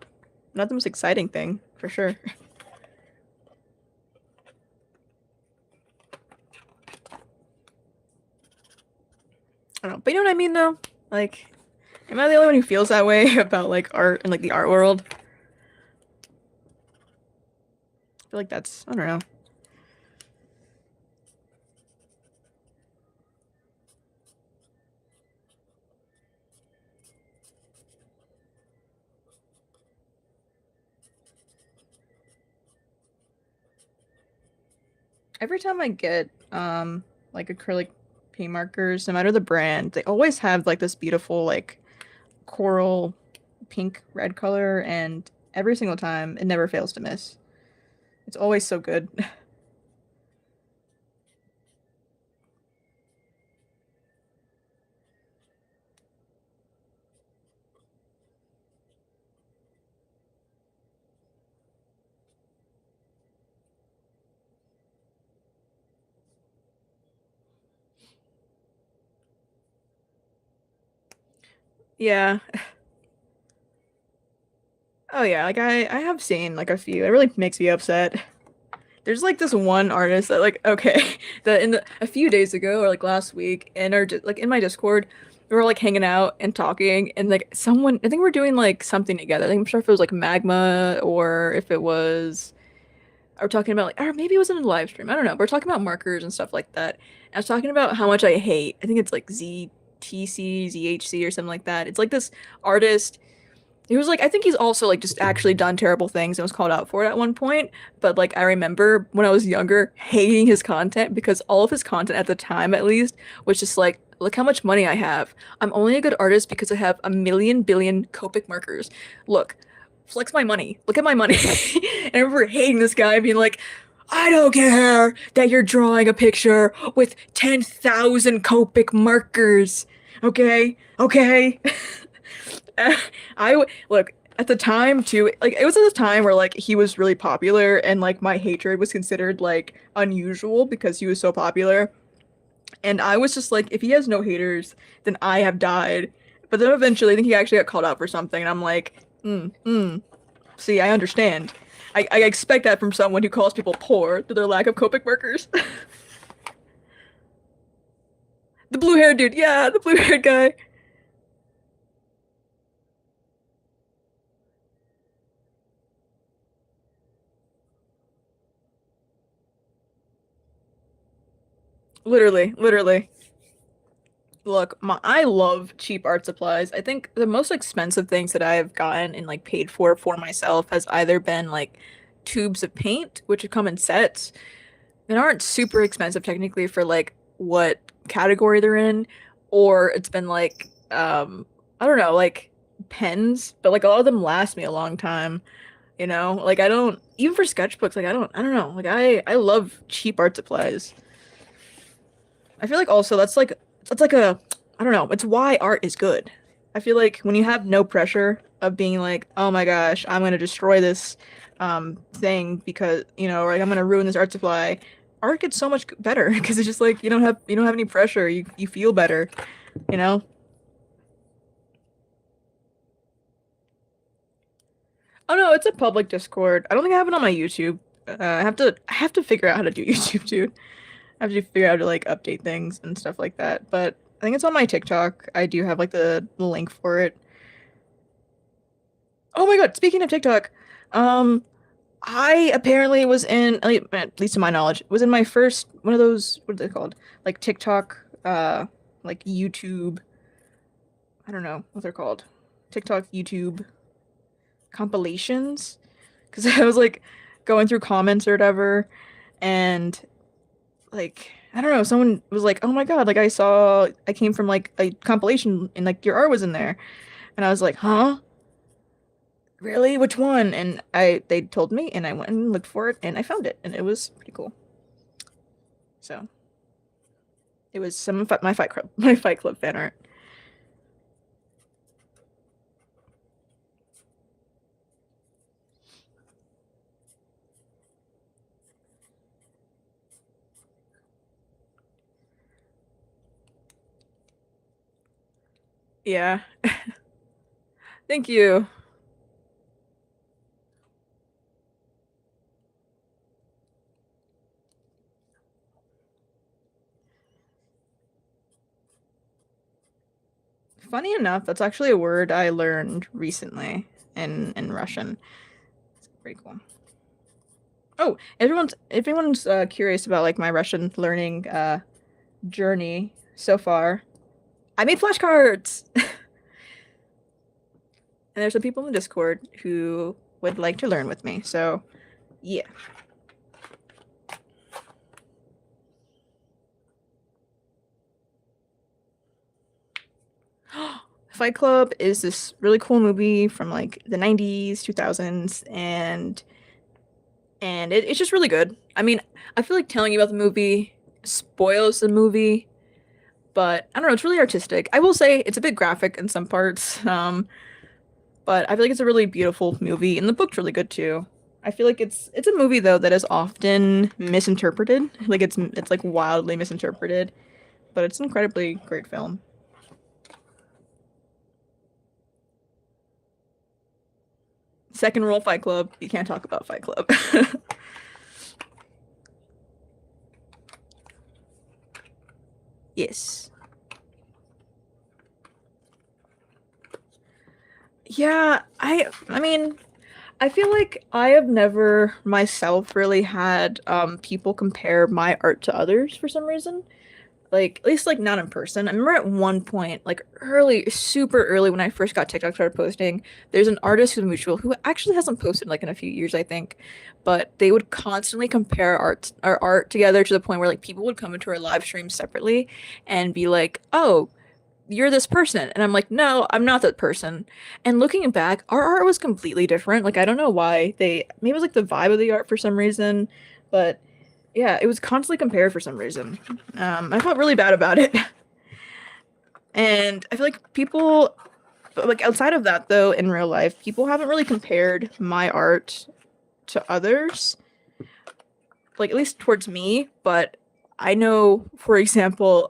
Not the most exciting thing, for sure. I don't know. But you know what I mean though? Like, am I the only one who feels that way about like art and like the art world? I feel like that's I don't know. Every time I get like acrylic paint markers, no matter the brand, they always have like this beautiful like coral pink red color, and every single time it never fails to miss. It's always so good. Yeah. Oh yeah, like I have seen like a few. It really makes me upset. There's like this one artist that like okay, that in a few days ago or like last week in our like in my Discord, we were like hanging out and talking and like someone I think we're doing like something together. I think I'm sure if it was like magma or if it was we're talking about like or maybe it was in a live stream. I don't know. We're talking about markers and stuff like that. And I was talking about how much I hate. I think it's like ZTC, ZHC or something like that. It's like this artist he was like, I think he's also like just actually done terrible things and was called out for it at one point. But like, I remember when I was younger hating his content because all of his content at the time, at least, was just like, look how much money I have. I'm only a good artist because I have a million billion Copic markers. Look, flex my money. Look at my money. And I remember hating this guy being like, I don't care that you're drawing a picture with 10,000 Copic markers. Okay? Okay? Look at the time too. Like it was at the time where like he was really popular, and like my hatred was considered like unusual because he was so popular. And I was just like, if he has no haters, then I have died. But then eventually, I think he actually got called out for something, and I'm like, see, I understand. I expect that from someone who calls people poor to their lack of Copic markers. The blue haired dude, yeah, the blue haired guy. Literally, literally. Look, I love cheap art supplies. I think the most expensive things that I have gotten and like paid for myself has either been like tubes of paint, which come in sets and aren't super expensive technically for like what category they're in, or it's been like I don't know, like pens, but like a lot of them last me a long time, you know? Like I don't even for sketchbooks, like I don't know. Like I love cheap art supplies. I feel like also that's like a I don't know, it's why art is good. I feel like when you have no pressure of being like, oh my gosh, I'm gonna destroy this thing because, you know, or like I'm gonna ruin this art supply, art gets so much better because it's just like you don't have any pressure. You feel better, you know? Oh no, it's a public Discord. I don't think I have it on my YouTube. I have to figure out how to do YouTube, dude. I have to figure out how to like update things and stuff like that. But I think it's on my TikTok. I do have like the link for it. Oh my God, speaking of TikTok, um, I apparently was in, at least to my knowledge, was in my first one of those, what are they called? Like TikTok, like YouTube, I don't know what they're called. TikTok, YouTube compilations. Because I was like going through comments or whatever, and like I don't know, someone was like, "Oh my God, like I came from like a compilation and like your art was in there." And I was like, "Huh? Really? Which one?" And I they told me and I went and looked for it and I found it and it was pretty cool. So, it was some of my Fight Club my Fight Club fan art. Yeah. Thank you. Funny enough, that's actually a word I learned recently in Russian. It's pretty cool. Oh, if anyone's curious about like my Russian learning journey so far, I made flashcards. And there's some people in the Discord who would like to learn with me. So, yeah. Fight Club is this really cool movie from like the 90s, 2000s, and it's just really good. I mean, I feel like telling you about the movie spoils the movie, but I don't know, it's really artistic. I will say it's a bit graphic in some parts, but I feel like it's a really beautiful movie, and the book's really good too. I feel like it's a movie though that is often misinterpreted. Like it's like wildly misinterpreted, but it's an incredibly great film. Second rule Fight Club, you can't talk about Fight Club. Yes. Yeah, I mean, I feel like I have never myself really had people compare my art to others for some reason. Like at least like not in person. I remember at one point, like early, super early when I first got TikTok started posting, there's an artist who's mutual who actually hasn't posted like in a few years, I think. But they would constantly compare our art together to the point where like people would come into our live stream separately and be like, "Oh, you're this person." And I'm like, "No, I'm not that person." And looking back, our art was completely different. Like I don't know why they maybe it was like the vibe of the art for some reason, but yeah, it was constantly compared for some reason. I felt really bad about it. And I feel like people, but like outside of that though, in real life, people haven't really compared my art to others, like at least towards me. But I know, for example,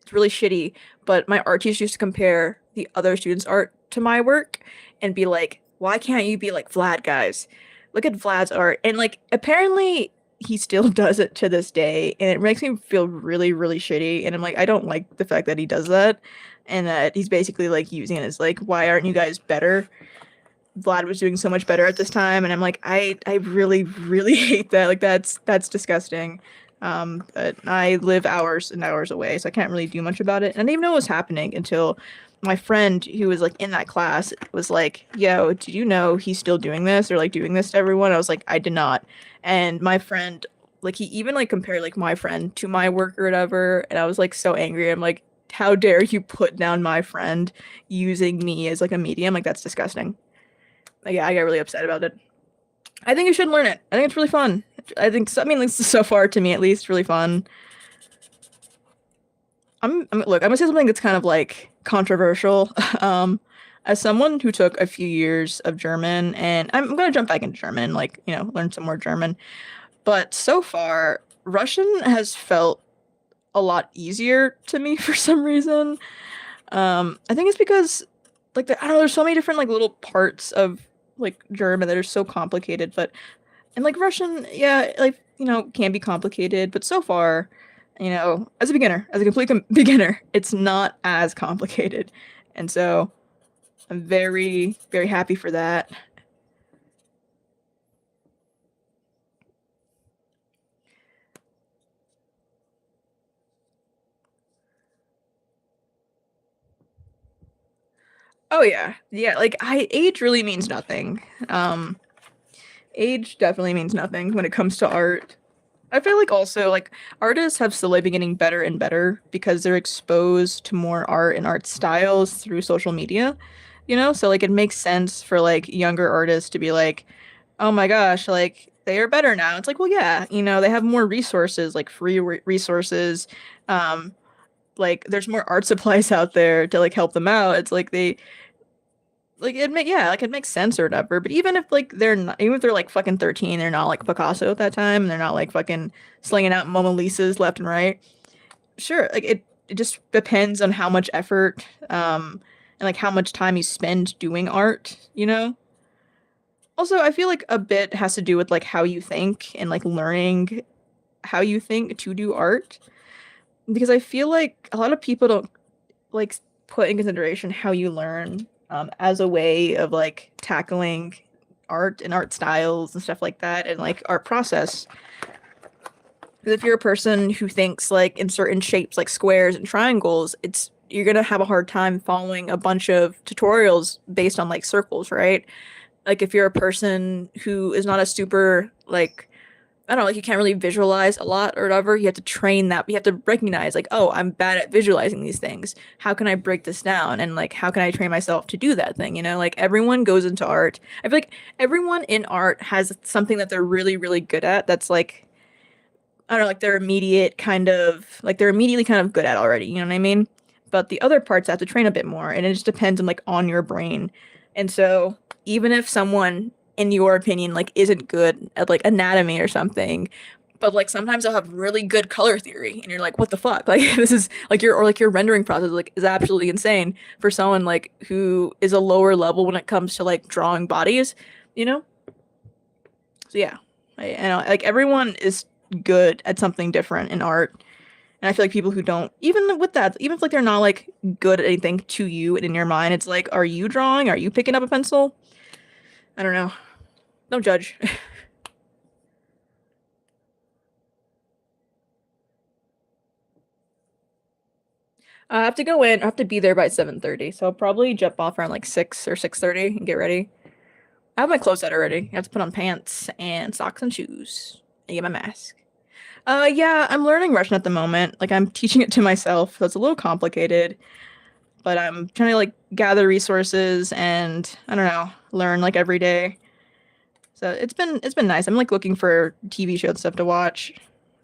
it's really shitty, but my art teacher used to compare the other students' art to my work and be like, why can't you be like Vlad, guys? Look at Vlad's art. And like, apparently he still does it to this day. And it makes me feel really, really shitty. And I'm like, I don't like the fact that he does that. And that he's basically like using it as like, why aren't you guys better? Vlad was doing so much better at this time. And I'm like, I really, really hate that. Like, that's disgusting. But I live hours and hours away, so I can't really do much about it. And I didn't even know what was happening until my friend who was like in that class was like, "Yo, did you know he's still doing this or like doing this to everyone?" I was like, "I did not." And my friend, like, he even like compared like my friend to my work or whatever, and I was like so angry. I'm like, "How dare you put down my friend using me as like a medium? Like that's disgusting." Like, yeah, I got really upset about it. I think you should learn it. I think it's really fun. I think so, I mean, like, so far to me at least, really fun. Look, I'm gonna say something that's kind of like controversial. Um, as someone who took a few years of German, and I'm gonna jump back into German, like, learn some more German. But so far, Russian has felt a lot easier to me for some reason. I think it's because, like, I don't know, there's so many different like little parts of like German that are so complicated, but and like Russian, yeah, like, can be complicated, but so far, as a beginner, as a complete beginner, it's not as complicated. And so I'm very, very happy for that. Oh yeah. Yeah, like age really means nothing. Um, Age definitely means nothing when it comes to art. I feel like also like artists have slowly been getting better and better because they're exposed to more art and art styles through social media, So like it makes sense for like younger artists to be like, "Oh my gosh, like they are better now." It's like, well, yeah, they have more resources, like free resources. Um, like there's more art supplies out there to like help them out. It's like they like it makes sense or whatever. But even if like they're not, even if they're like fucking 13, they're not like Picasso at that time, and they're not like fucking slinging out Mona Lisas left and right. Sure, like it just depends on how much effort, and like how much time you spend doing art. Also, I feel like a bit has to do with like how you think and like learning how you think to do art. Because I feel like a lot of people don't like put in consideration how you learn as a way of like tackling art and art styles and stuff like that and like art process. 'Cause if you're a person who thinks like in certain shapes like squares and triangles, it's you're gonna have a hard time following a bunch of tutorials based on like circles, right? Like if you're a person who is not a super like I don't know, like you can't really visualize a lot or whatever. You have to train that. You have to recognize, like, oh, I'm bad at visualizing these things. How can I break this down? And like, how can I train myself to do that thing? Like everyone goes into art. I feel like everyone in art has something that they're really, really good at. That's like, I don't know, like they're immediately kind of good at already. You know what I mean? But the other parts have to train a bit more, and it just depends on like on your brain. And so even if someone in your opinion like isn't good at like anatomy or something, but like sometimes they'll have really good color theory and you're like, what the fuck? Like this is like your rendering process like is absolutely insane for someone like who is a lower level when it comes to like drawing bodies, you know? So yeah. Like everyone is good at something different in art. And I feel like people who don't, even with that, even if like they're not like good at anything to you and in your mind, it's like, are you drawing? Are you picking up a pencil? I don't know. Don't judge. I have to go in. I have to be there by 7:30, so I'll probably jump off around like 6 or 6:30 and get ready. I have my clothes out already. I have to put on pants and socks and shoes and get my mask. Yeah, I'm learning Russian at the moment. Like I'm teaching it to myself, so it's a little complicated, but I'm trying to like gather resources and I don't know, learn like every day. So it's been nice. I'm like looking for TV shows and stuff to watch.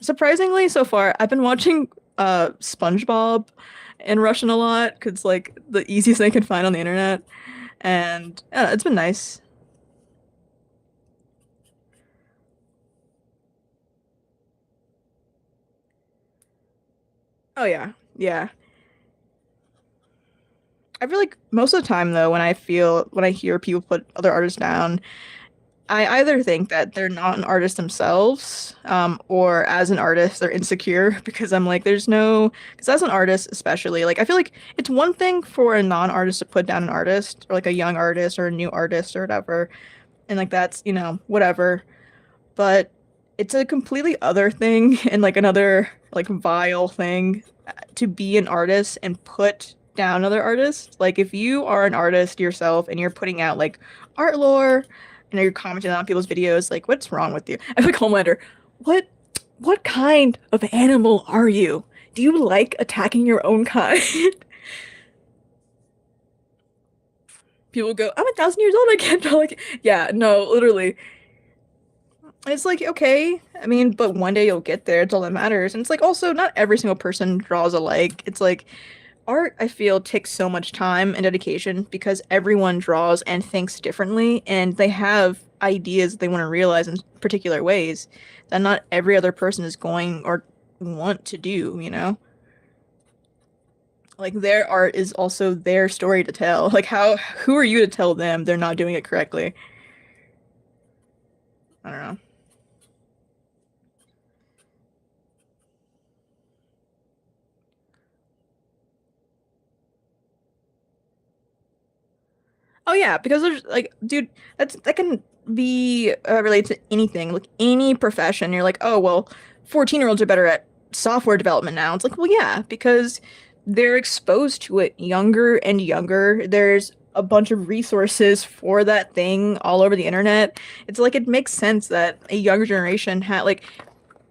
Surprisingly, so far, I've been watching SpongeBob in Russian a lot because it's like the easiest thing I can find on the internet, and it's been nice. Oh yeah, yeah. I feel like most of the time though, when I hear people put other artists down, I either think that they're not an artist themselves, or as an artist, they're insecure because I'm like, because as an artist, especially, like, I feel like it's one thing for a non-artist to put down an artist or like a young artist or a new artist or whatever, and like that's, whatever. But it's a completely other thing and like another like vile thing to be an artist and put down other artists. Like if you are an artist yourself and you're putting out like art lore and you're commenting on people's videos, like what's wrong with you? I like Homelander, what what kind of animal are you? Do you like attacking your own kind? People go, I'm 1,000 years old, I can't tell like yeah, no, literally. It's like, okay, I mean, but one day you'll get there. It's all that matters. And it's like, also, not every single person draws alike. It's like, art, I feel, takes so much time and dedication because everyone draws and thinks differently, and they have ideas that they want to realize in particular ways that not every other person is going or want to do, you know? Like, their art is also their story to tell. Like, who are you to tell them they're not doing it correctly? I don't know. Oh yeah, because there's like, dude, that can be related to anything, like any profession. You're like, oh well, 14-year-olds are better at software development now. It's like, well, yeah, because they're exposed to it younger and younger. There's a bunch of resources for that thing all over the internet. It's like it makes sense that a younger generation had like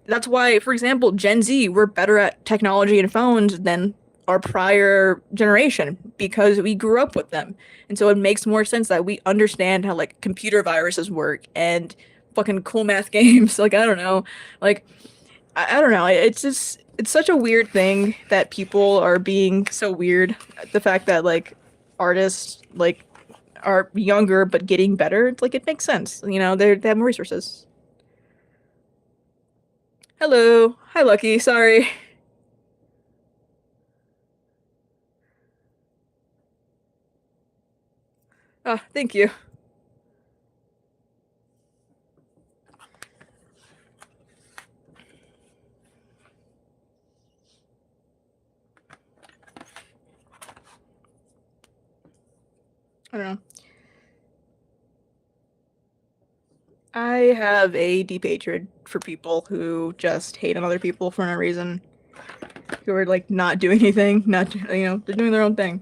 that's why, for example, Gen Z, we're better at technology and phones than our prior generation because we grew up with them. And so it makes more sense that we understand how like computer viruses work and fucking cool math games. Like, I don't know. Like, I don't know. It's just, it's such a weird thing that people are being so weird. The fact that like artists like are younger but getting better, it's like it makes sense. You know, they have more resources. Hello. Hi, Lucky. Sorry. Ah, thank you. I don't know. I have a deep hatred for people who just hate on other people for no reason, who are like not doing anything, not, you know, they're doing their own thing.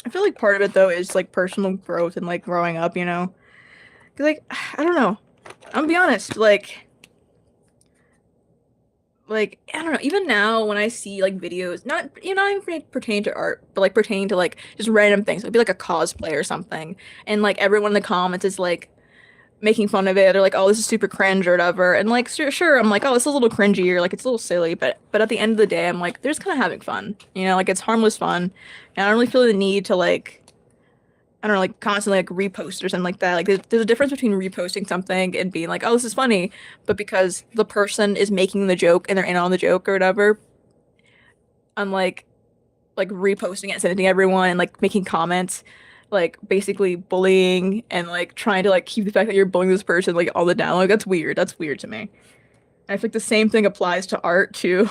I feel like part of it though is like personal growth and like growing up, you know? 'Cause like, I don't know. I'm gonna be honest, like I don't know, even now when I see like videos, not you know, not even pertaining to art, but like pertaining to like just random things. It'd be like a cosplay or something. And like everyone in the comments is like making fun of it or like, oh, this is super cringe or whatever. And like, sure, I'm like, oh, this is a little cringy or like it's a little silly, but at the end of the day, I'm like, they're just kind of having fun, you know, like it's harmless fun, and I don't really feel the need to like, I don't know, like constantly like repost or something like that. Like, there's a difference between reposting something and being like, oh, this is funny, but because the person is making the joke and they're in on the joke or whatever, I'm like reposting it, sending it to everyone, and like making comments, like basically bullying and like trying to like keep the fact that you're bullying this person like all the down. Like that's weird. That's weird to me. And I feel like the same thing applies to art too.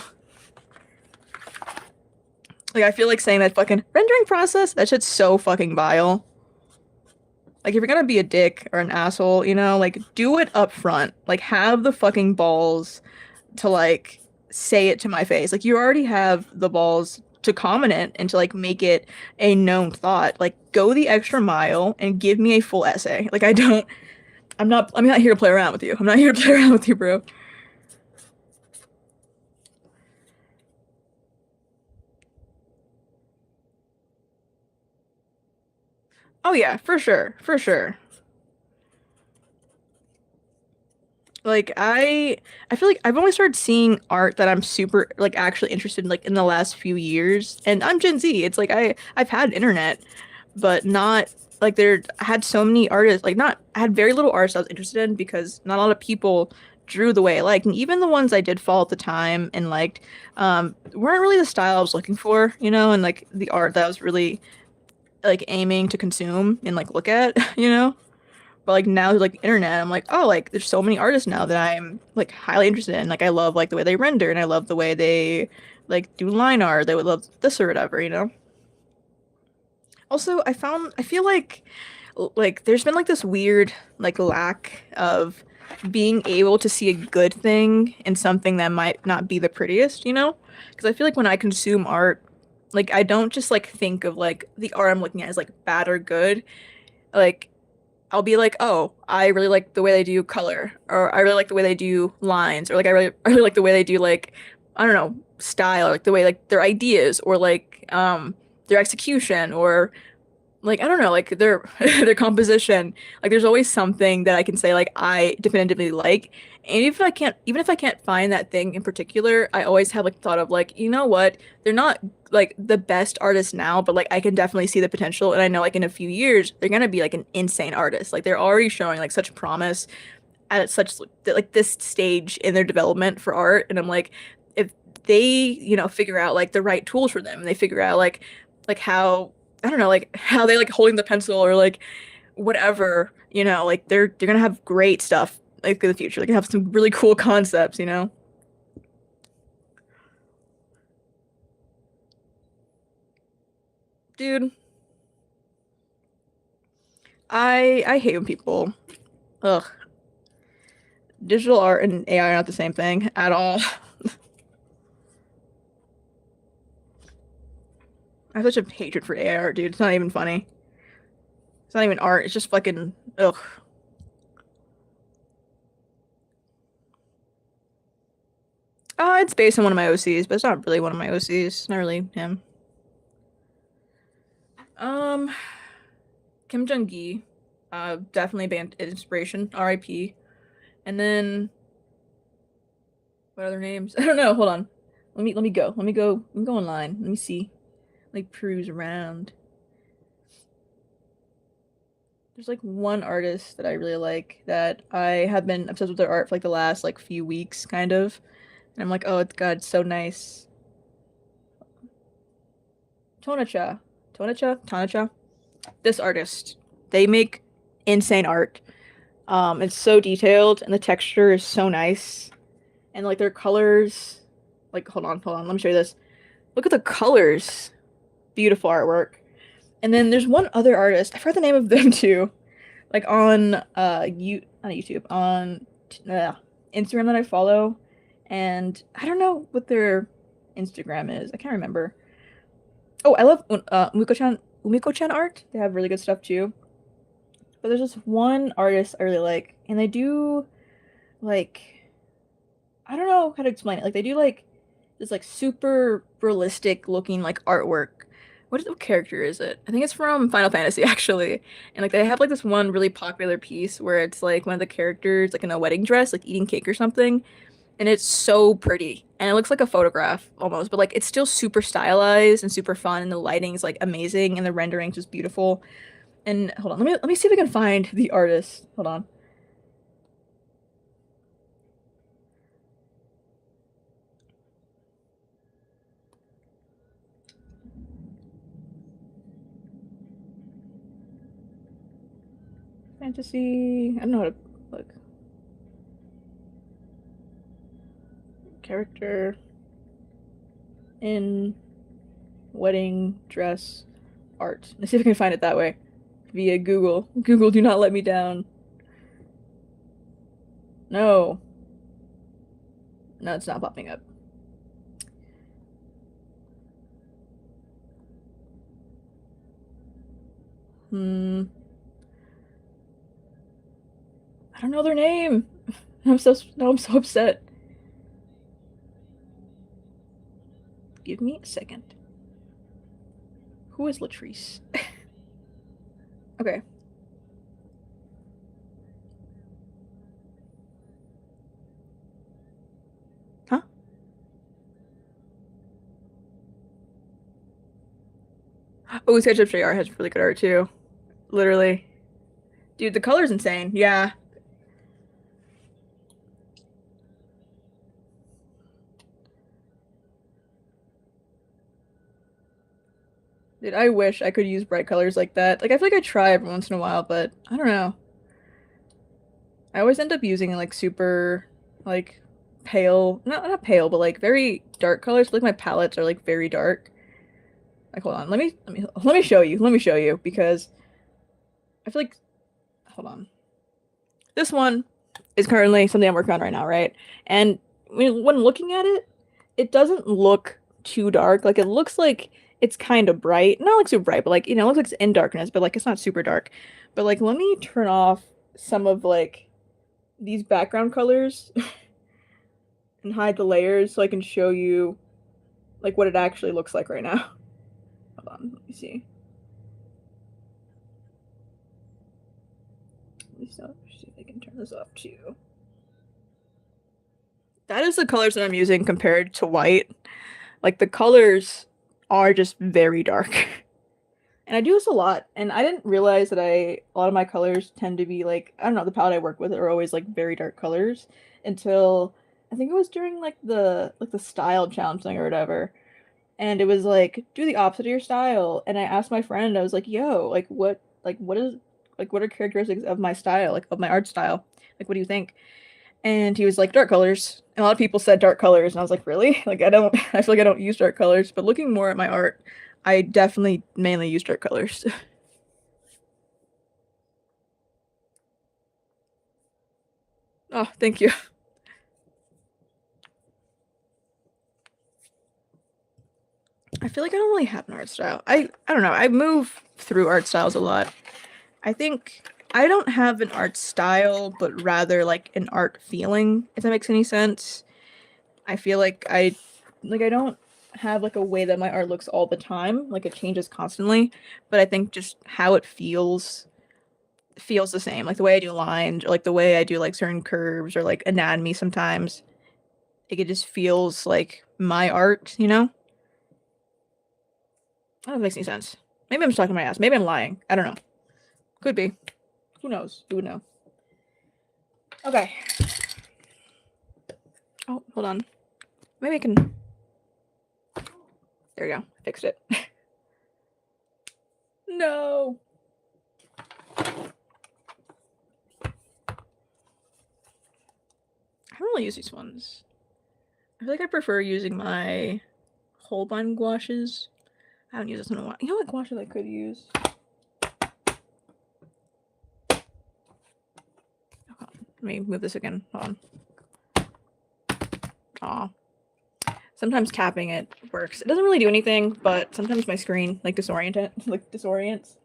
Like I feel like saying that fucking rendering process, that shit's so fucking vile. Like if you're gonna be a dick or an asshole, you know, like do it up front. Like have the fucking balls to like say it to my face. Like you already have the balls to comment it and to like make it a known thought. Like go the extra mile and give me a full essay. Like I don't I'm not here to play around with you. I'm not here to play around with you, bro. Oh yeah, for sure. For sure. Like I feel like I've only started seeing art that I'm super like actually interested in like in the last few years. And I'm Gen Z. It's like I've had internet, but not like there I had so many artists like not I had very little artists I was interested in because not a lot of people drew the way I liked. And even the ones I did follow at the time and liked weren't really the style I was looking for, you know, and like the art that I was really like aiming to consume and like look at, you know? But like now with like the internet, I'm like, oh, like there's so many artists now that I'm like highly interested in. Like I love like the way they render and I love the way they like do line art. They would love this or whatever, you know? Also, I feel like there's been like this weird like lack of being able to see a good thing in something that might not be the prettiest, you know? Because I feel like when I consume art, like I don't just like think of like the art I'm looking at as like bad or good. Like I'll be like, oh, I really like the way they do color, or I really like the way they do lines, or like I really like the way they do like I don't know style, or like the way like their ideas, or like their execution, or like I don't know, like their their composition. Like there's always something that I can say like I definitively like. And even if I can't find that thing in particular, I always have like thought of like, you know what? They're not like the best artists now, but like I can definitely see the potential and I know like in a few years they're gonna be like an insane artist. Like they're already showing like such promise at such like this stage in their development for art. And I'm like, if they, you know, figure out like the right tools for them and they figure out like how I don't know, like how they like holding the pencil or like whatever, you know, like they're gonna have great stuff like in the future. They're gonna have some really cool concepts, you know? Dude, I hate when people ugh. Digital art and AI are not the same thing at all. I have such a hatred for AI art, dude. It's not even funny. It's not even art. It's just fucking ugh. It's based on one of my OCs, but it's not really one of my OCs. It's not really him. Um, Kim Jung-gi, definitely band inspiration, R.I.P. And then what other names? I don't know. Hold on. Let me go. Let me go online. Let me see. Like peruse around. There's like one artist that I really like that I have been obsessed with their art for like the last like few weeks, kind of. And I'm like, oh, it's God, it's so nice. Tonacha, Tonacha. This artist, they make insane art. It's so detailed and the texture is so nice. And like their colors, like hold on, let me show you this. Look at the colors. Beautiful artwork. And then there's one other artist. I forgot the name of them too. Like on you on YouTube on uh, Instagram that I follow, and I don't know what their Instagram is. I can't remember. Oh, I love Umiko-chan art. They have really good stuff too. But there's this one artist I really like, and they do like I don't know how to explain it. Like they do like this like super realistic looking like artwork. What character is it? I think it's from Final Fantasy actually. And like they have like this one really popular piece where it's like one of the characters like in a wedding dress, like eating cake or something. And it's so pretty. And it looks like a photograph almost, but like it's still super stylized and super fun and the lighting's like amazing and the rendering's just beautiful. And hold on, let me see if I can find the artist. Hold on. Fantasy. I don't know how to look. Character in wedding dress art. Let's see if I can find it that way. Via Google. Google, do not let me down. No. No, it's not popping up. Hmm. I don't know their name. I'm so upset. Give me a second. Who is Latrice? Okay. Huh? Oh, Sketchbook JR has really good art too. Literally. Dude, the color's insane. Yeah. Dude, I wish I could use bright colors like that. Like, I feel like I try every once in a while, but I don't know. I always end up using like super like pale, not pale, but like very dark colors. Like my palettes are like very dark. Like hold on, let me show you. Let me show you because I feel like hold on. This one is currently something I'm working on right now, right? And when looking at it, it doesn't look too dark. Like it looks like it's kind of bright. Not like super bright, but like, it looks like it's in darkness, but like it's not super dark. But like let me turn off some of like these background colors and hide the layers so I can show you like what it actually looks like right now. Hold on, let me see. Let me see if I can turn this off too. That is the colors that I'm using compared to white. Like the colors are just very dark. And I do this a lot, and I didn't realize that a lot of my colors tend to be like, I don't know, the palette I work with are always like very dark colors until I think it was during like the style challenge thing or whatever. And it was like, do the opposite of your style. And I asked my friend, I was like, yo, what are characteristics of my style, like of my art style? Like what do you think? And he was like, dark colors. And a lot of people said dark colors, and I was like, really? Like, I feel like I don't use dark colors. But looking more at my art, I definitely mainly use dark colors. Oh, thank you. I feel like I don't really have an art style. I don't know. I move through art styles a lot. I think I don't have an art style, but rather like an art feeling, if that makes any sense. I feel like I don't have like a way that my art looks all the time. Like it changes constantly, but I think just how it feels the same. Like the way I do lines, or like the way I do like certain curves or like anatomy sometimes. Like it just feels like my art, you know? I don't know if it makes any sense. Maybe I'm just talking my ass. Maybe I'm lying. I don't know. Could be. Who knows? Who would know? Okay. Oh, hold on. Maybe I can. There we go. Fixed it. No. I don't really use these ones. I feel like I prefer using my Holbein gouaches. I haven't used this in a while. You know what gouaches I could use? Let me move this again. Hold on. Aw. Sometimes tapping it works. It doesn't really do anything, but sometimes my screen like disorients.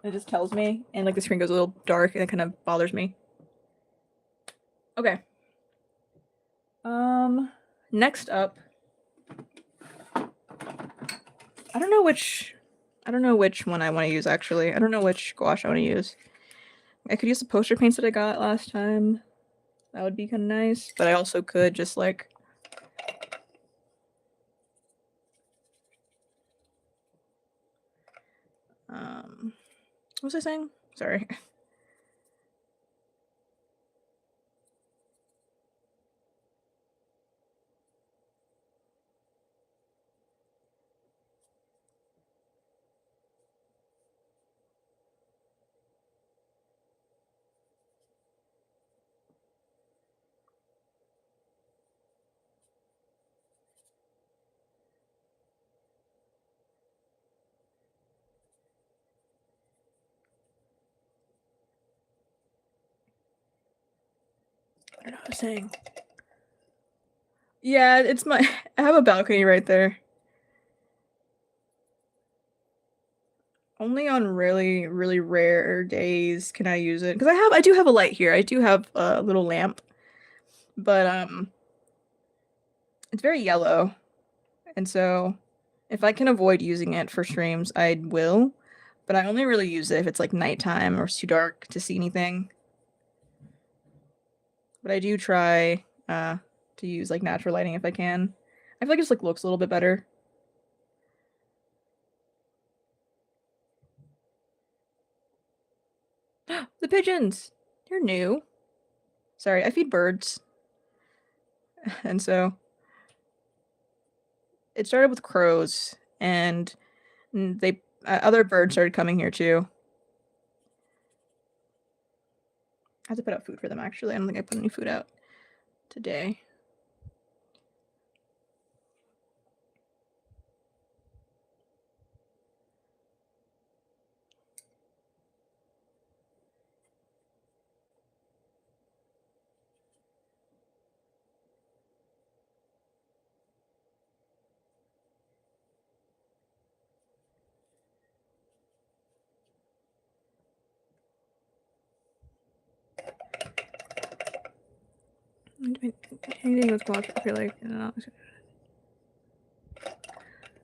It just tells me, and like the screen goes a little dark, and it kind of bothers me. Okay. Next up, I don't know which one I want to use actually. I don't know which gouache I want to use. I could use the poster paints that I got last time. That would be kind of nice, but I also could just like what was I saying? Sorry. I don't know what I was saying. Yeah, it's my I have a balcony right there. Only on really, really rare days can I use it. Because I do have a light here. I do have a little lamp, but it's very yellow. And so if I can avoid using it for streams, I will. But I only really use it if it's like nighttime or it's too dark to see anything. But I do try to use like natural lighting if I can. I feel like it just like looks a little bit better. The pigeons! They're new. Sorry, I feed birds. And so it started with crows, and they other birds started coming here too. have to put out food for them, actually. I don't think I put any food out today. Anything with gouache, I feel like,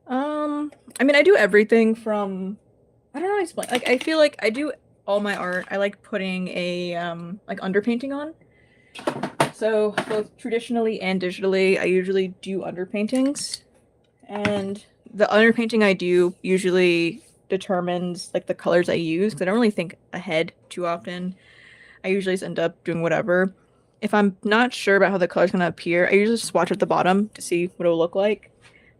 I mean, I do everything from, I don't know how to explain. Like, I feel like I do all my art. I like putting a like underpainting on. So both traditionally and digitally, I usually do underpaintings, and the underpainting I do usually determines like the colors I use because I don't really think ahead too often. I usually just end up doing whatever. If I'm not sure about how the color's gonna appear, I usually just swatch at the bottom to see what it'll look like.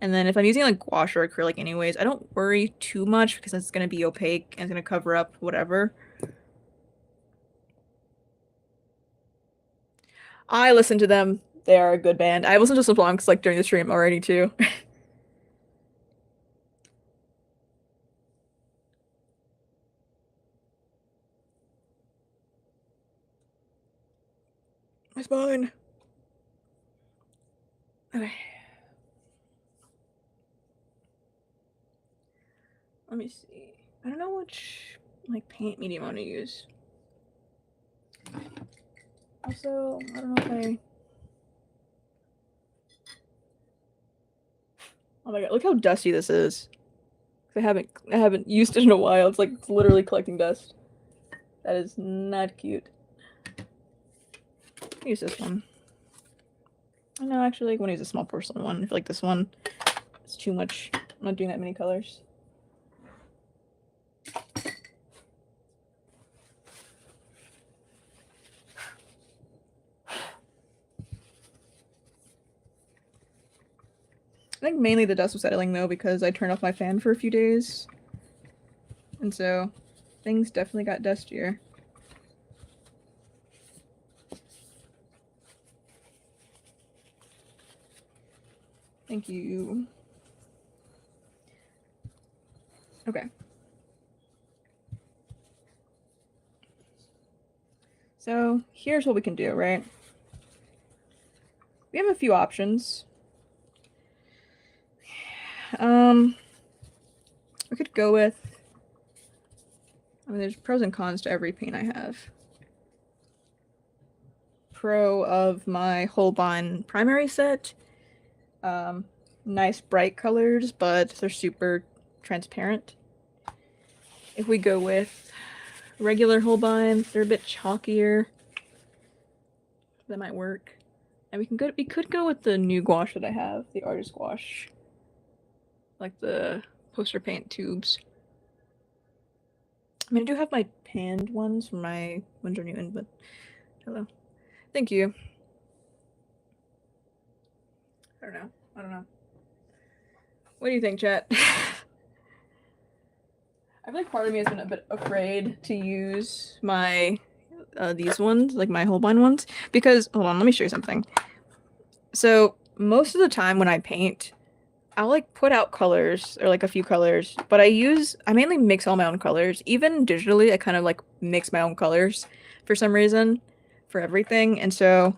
And then if I'm using like gouache or acrylic anyways, I don't worry too much because it's gonna be opaque and it's gonna cover up whatever. I listen to them. They are a good band. I listened to some songs like during the stream already too. My spine. Okay. Let me see. I don't know which like paint medium I want to use. Also, I don't know if I. Oh my god! Look how dusty this is. I haven't used it in a while. It's like it's literally collecting dust. That is not cute. Use this one. No, actually, I want to use a small porcelain one. I feel like this one is too much. I'm not doing that many colors. I think mainly the dust was settling though because I turned off my fan for a few days. And so things definitely got dustier. Thank you. Okay. So here's what we can do, right? We have a few options. We could go with, I mean, there's pros and cons to every paint I have. Pro of my Holbein primary set. Nice bright colors, but they're super transparent. If we go with regular Holbein, they're a bit chalkier. That might work. And we could go with the new gouache that I have, the artist gouache. Like the poster paint tubes. I mean, I do have my panned ones from my Winsor Newton, but hello. Thank you. I don't know. What do you think, chat? I feel like part of me has been a bit afraid to use my these ones, like my Holbein ones, because hold on, let me show you something. So most of the time when I paint, I'll like put out colors or like a few colors, but I mainly mix all my own colors. Even digitally, I kind of like mix my own colors for some reason for everything. And so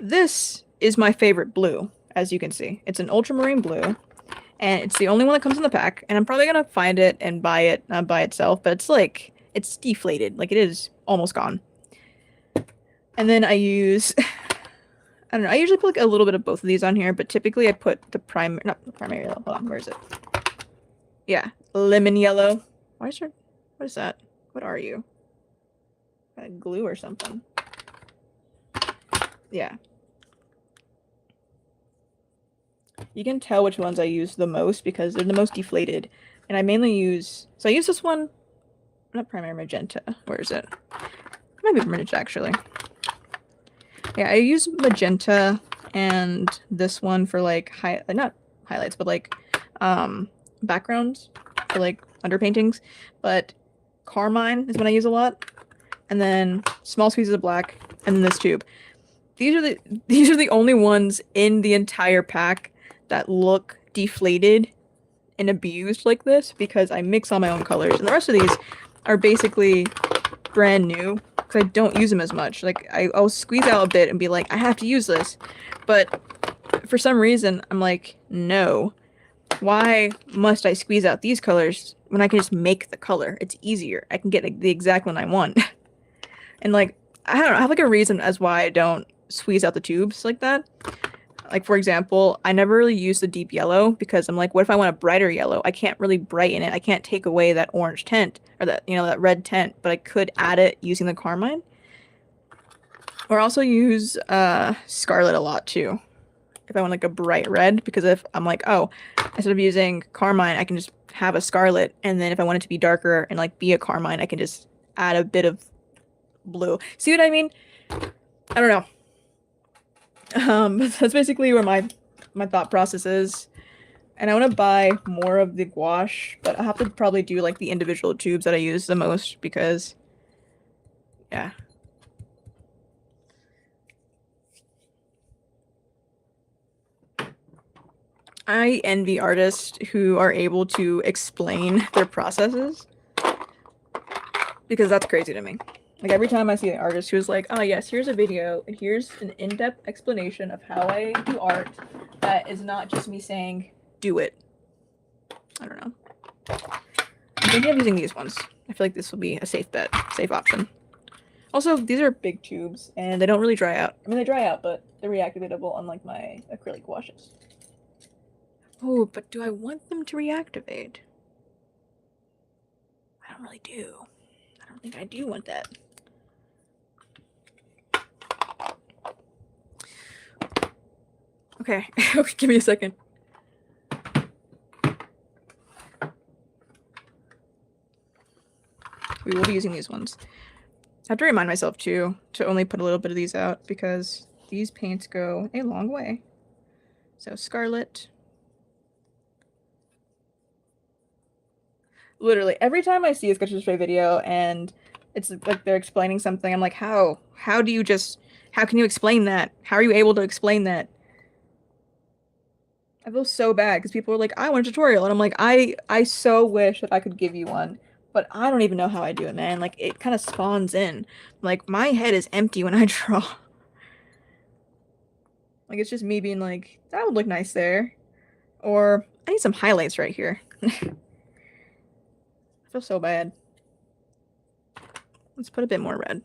this is my favorite blue, as you can see. It's an ultramarine blue, and it's the only one that comes in the pack. And I'm probably gonna find it and buy it by itself, but it's deflated, like it is almost gone. And then I use I don't know. I usually put like a little bit of both of these on here, but typically I put not the primary yellow. Hold on, where is it? Yeah, lemon yellow. What is that? What are you? Glue or something? Yeah. You can tell which ones I use the most because they're the most deflated. And I mainly use, so I use this one, not primary magenta. Where is it? It might be magenta actually. Yeah, I use magenta and this one for like not highlights, but like backgrounds for like underpaintings. But carmine is what I use a lot. and then small squeezes of black, and then this tube. These are the only ones in the entire pack that look deflated and abused like this because I mix all my own colors. And the rest of these are basically brand new because I don't use them as much. Like I'll squeeze out a bit and be like, I have to use this. But for some reason, I'm like, no. Why must I squeeze out these colors when I can just make the color? It's easier. I can get like, the exact one I want. And like, I don't know, I have like a reason as why I don't squeeze out the tubes like that. Like, for example, I never really use the deep yellow because I'm like, what if I want a brighter yellow? I can't really brighten it. I can't take away that orange tint or that, that red tint, but I could add it using the carmine. Or also use scarlet a lot too. If I want like a bright red, because if I'm like, oh, instead of using carmine, I can just have a scarlet. And then if I want it to be darker and like be a carmine, I can just add a bit of blue. See what I mean? I don't know. But that's basically where my thought process is. And I want to buy more of the gouache, but I have to probably do like the individual tubes that I use the most because, yeah. I envy artists who are able to explain their processes because that's crazy to me. Like every time I see an artist who's like, oh yes, here's a video and here's an in-depth explanation of how I do art that is not just me saying, do it. I don't know. I'm thinking of using these ones. I feel like this will be a safe bet, safe option. Also, these are big tubes and they don't really dry out. I mean, they dry out, but they're reactivatable unlike my acrylic gouaches. Oh, but do I want them to reactivate? I don't really do. I don't think I do want that. Okay, okay, give me a second. We will be using these ones. I have to remind myself too to only put a little bit of these out because these paints go a long way. So scarlet. Literally every time I see a Sketchbook video and it's like they're explaining something, I'm like, how do you just, how can you explain that? How are you able to explain that? I feel so bad because people are like, I want a tutorial, and I'm like, I so wish that I could give you one, but I don't even know how I do it, man. Like it kind of spawns in. Like my head is empty when I draw. Like it's just me being like, that would look nice there, or I need some highlights right here. I feel so bad. Let's put a bit more red.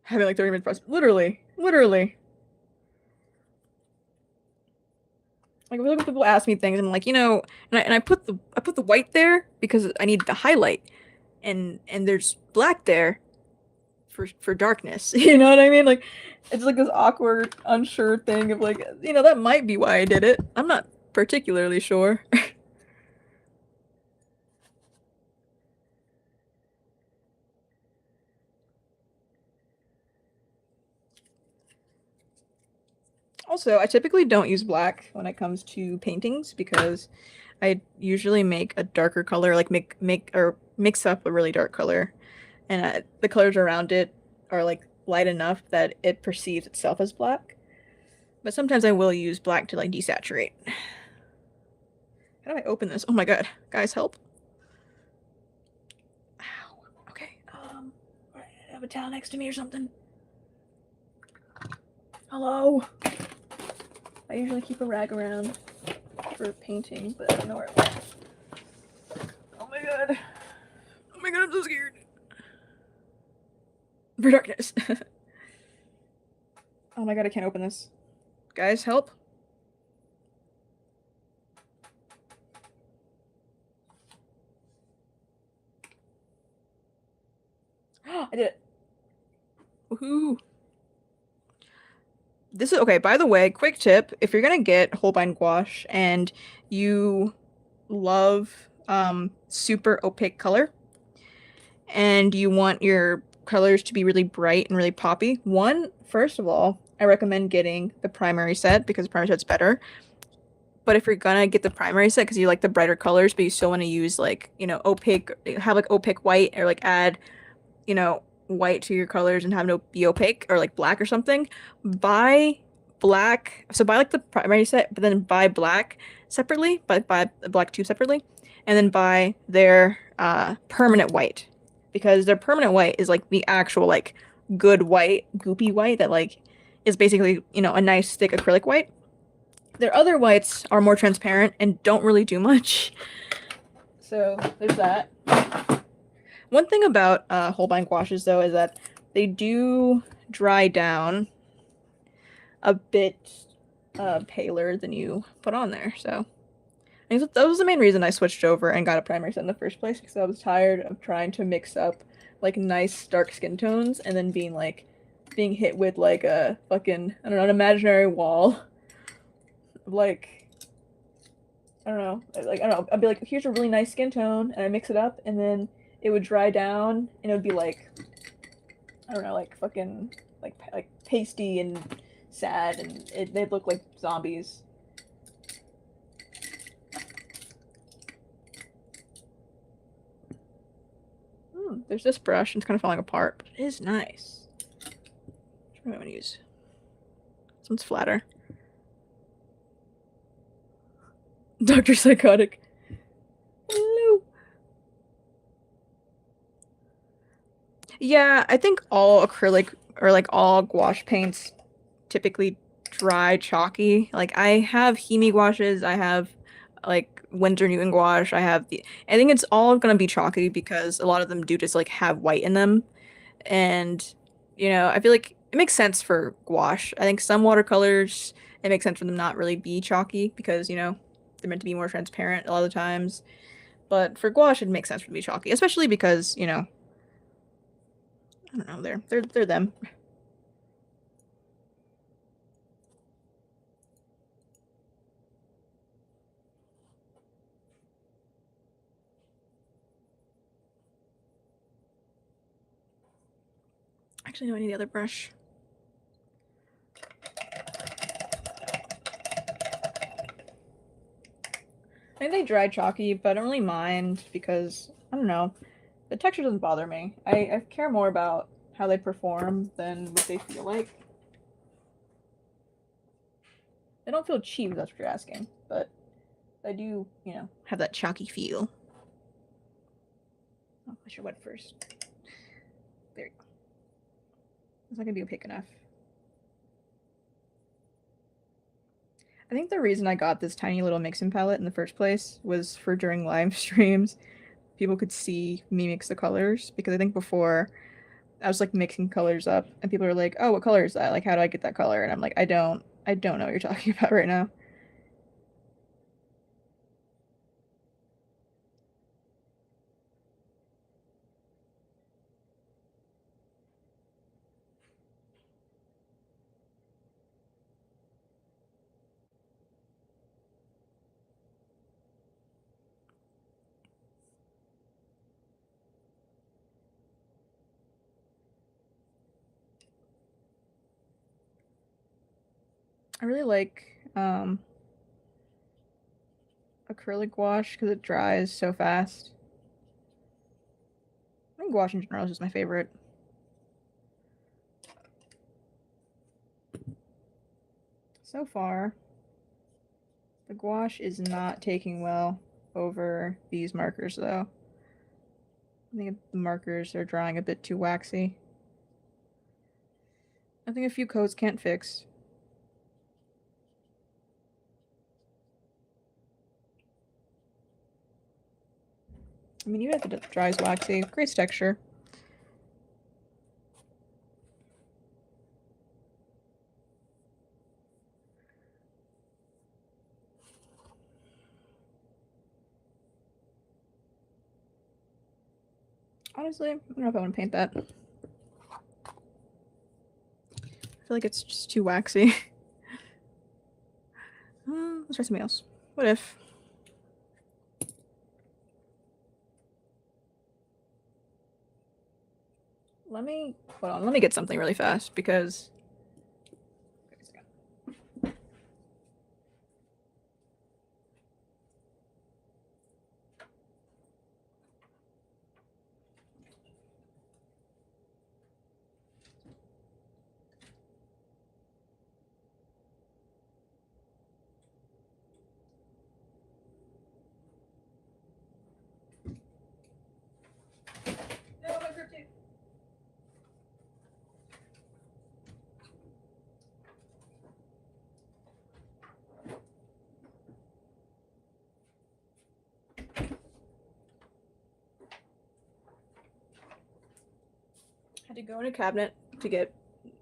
Having like 30 minutes press. Literally. Like when people ask me things, I'm like, and I put the white there because I need the highlight, and there's black there for darkness. You know what I mean? Like it's like this awkward, unsure thing of like, that might be why I did it. I'm not particularly sure. Also, I typically don't use black when it comes to paintings because I usually make a darker color, like mix up a really dark color, and the colors around it are like light enough that it perceives itself as black. But sometimes I will use black to like desaturate. How do I open this? Oh my god, guys, help! Ow. Okay. I have a towel next to me or something. Hello. I usually keep a rag around for painting, but I don't know where it went. Oh my god. Oh my god, I'm so scared. For darkness. Oh my god, I can't open this. Guys, help. I did it. Woohoo. This is okay, by the way, quick tip, if you're gonna get Holbein gouache and you love super opaque color and you want your colors to be really bright and really poppy, first of all, I recommend getting the primary set because the primary set's better. But if you're gonna get the primary set because you like the brighter colors, but you still want to use like, opaque, have like opaque white or like add you know, white to your colors and have no be opaque or like black or something, buy black. So buy like the primary set, but then buy black separately, buy the black tube separately, and then buy their permanent white because their permanent white is like the actual like good white, goopy white that like is basically, you know, a nice thick acrylic white. Their other whites are more transparent and don't really do much. So there's that. One thing about Holbein gouaches though is that they do dry down a bit paler than you put on there. So I think that was the main reason I switched over and got a primary set in the first place because I was tired of trying to mix up like nice dark skin tones and then being hit with like a fucking, I don't know, an imaginary wall of like, I don't know, like I don't know, I'd be like, here's a really nice skin tone, and I mix it up, and then it would dry down, and it would be like, I don't know, like fucking like pasty and sad, and they'd look like zombies. There's this brush, and it's kind of falling apart, but it is nice. Which one do I want to use? This one's flatter. Dr. Psychotic. Hello. Yeah, I think all acrylic or like all gouache paints typically dry chalky. Like I have Himi gouaches, I have like Windsor Newton gouache, I think it's all gonna be chalky because a lot of them do just like have white in them. And you know, I feel like it makes sense for gouache. I think some watercolors it makes sense for them not really be chalky because, you know, they're meant to be more transparent a lot of the times. But for gouache, it makes sense for them to be chalky, especially because, you know, I don't know, they're them. Actually, no, I need the other brush. I think they dry chalky, but I don't really mind because I don't know. The texture doesn't bother me. I care more about how they perform than what they feel like. They don't feel cheap, if that's what you're asking, but they do, you know, have that chalky feel. Oh, I should wet first. There you go. It's not gonna be opaque enough. I think the reason I got this tiny little mixing palette in the first place was for during live streams, people could see me mix the colors because I think before I was like mixing colors up and people are like, "Oh, what color is that? Like how do I get that color?" And I'm like, I don't know what you're talking about right now." I really like acrylic gouache because it dries so fast. I think gouache in general is just my favorite. So far, the gouache is not taking well over these markers though. I think the markers are drying a bit too waxy. I think a few coats can't fix. I mean, even if it dries waxy, great texture. Honestly, I don't know if I want to paint that. I feel like it's just too waxy. Let's try something else. What if? Hold on, let me get something really fast because had to go in a cabinet to get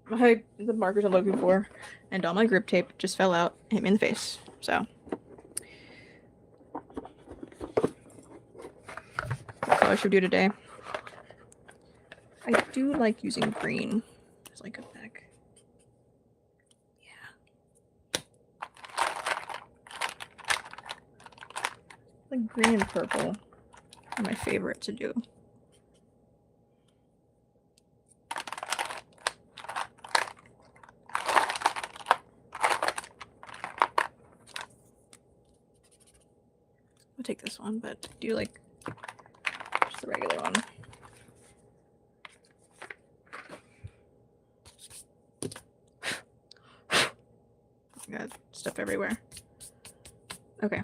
the markers I'm looking for, and all my grip tape just fell out and hit me in the face. So that's all I should do today. I do like using green as like a back. Yeah. Like green and purple are my favorite to do. I'll take this one, but do like just the regular one. Got stuff everywhere. Okay.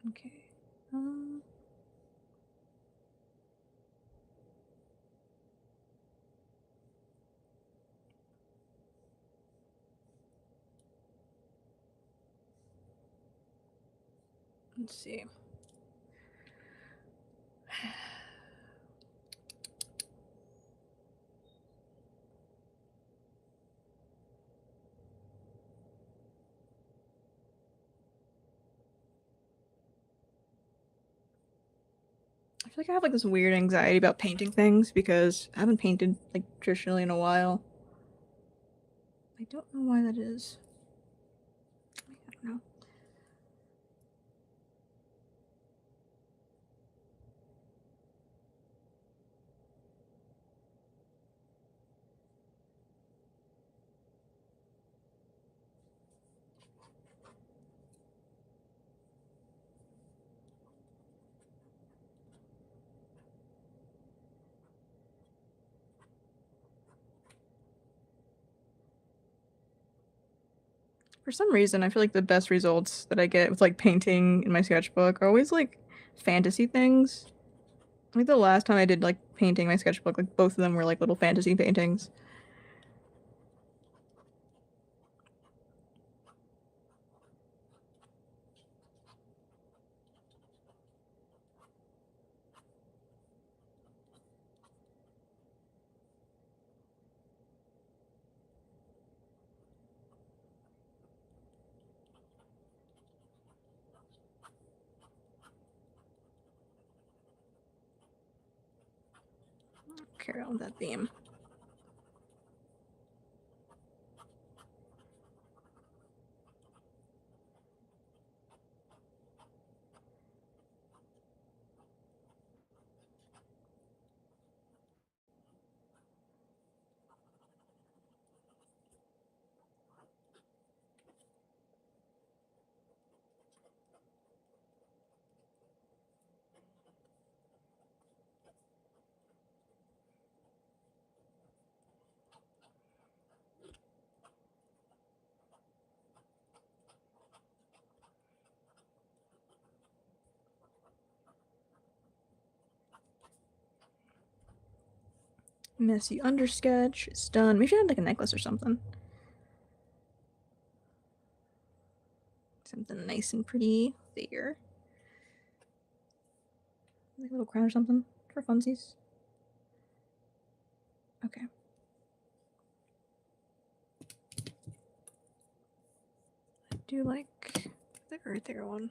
Okay. Let's see. I feel like I have like this weird anxiety about painting things because I haven't painted like traditionally in a while. I don't know why that is. I don't know. For some reason, I feel like the best results that I get with like painting in my sketchbook are always like fantasy things. Like the last time I did like painting my sketchbook, like both of them were like little fantasy paintings. Carry on that theme. Messy undersketch. It's done. Maybe I should add like a necklace or something. Something nice and pretty there. Like a little crown or something for funsies. Okay. I do like the earthier one.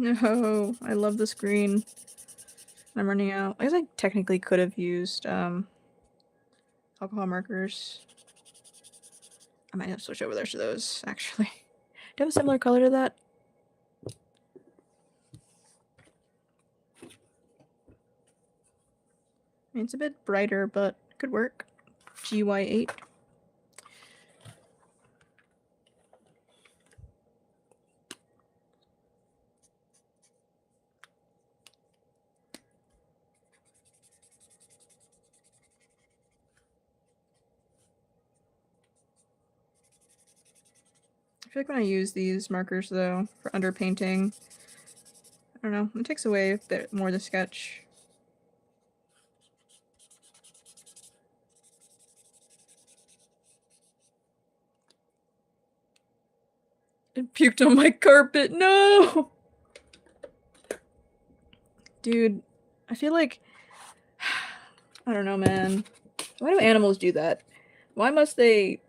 No, I love this green. I'm running out. I guess I technically could have used alcohol markers. I might have to switch over there to those, actually. Do you have a similar color to that? I mean, it's a bit brighter, but it could work. GY8. I feel like when I use these markers though for underpainting, I don't know, it takes away a bit more of the sketch. It puked on my carpet. No! Dude, I feel like I don't know, man. Why do animals do that? Why must they?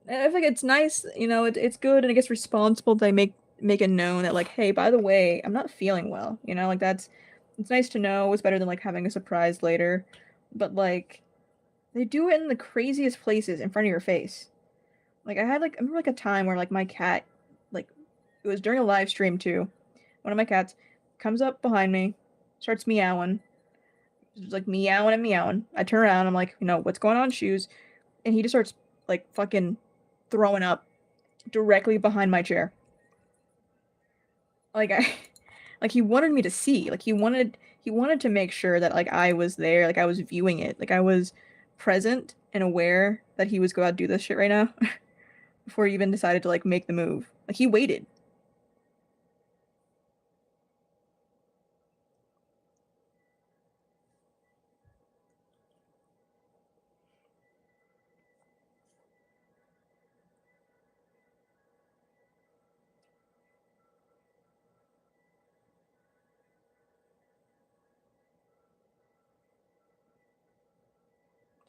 I feel like it's nice, you know. It's good and it gets responsible. They make it known that like, hey, by the way, I'm not feeling well. You know, like that's it's nice to know. It's better than like having a surprise later. But like, they do it in the craziest places in front of your face. Like I remember like a time where like my cat, like it was during a live stream too. One of my cats comes up behind me, starts meowing, just like meowing and meowing. I turn around, I'm like, you know, what's going on, shoes? And he just starts like fucking throwing up directly behind my chair. Like I like he wanted me to see. Like he wanted to make sure that like I was there, like I was viewing it. Like I was present and aware that he was going to do this shit right now before he even decided to like make the move. Like he waited.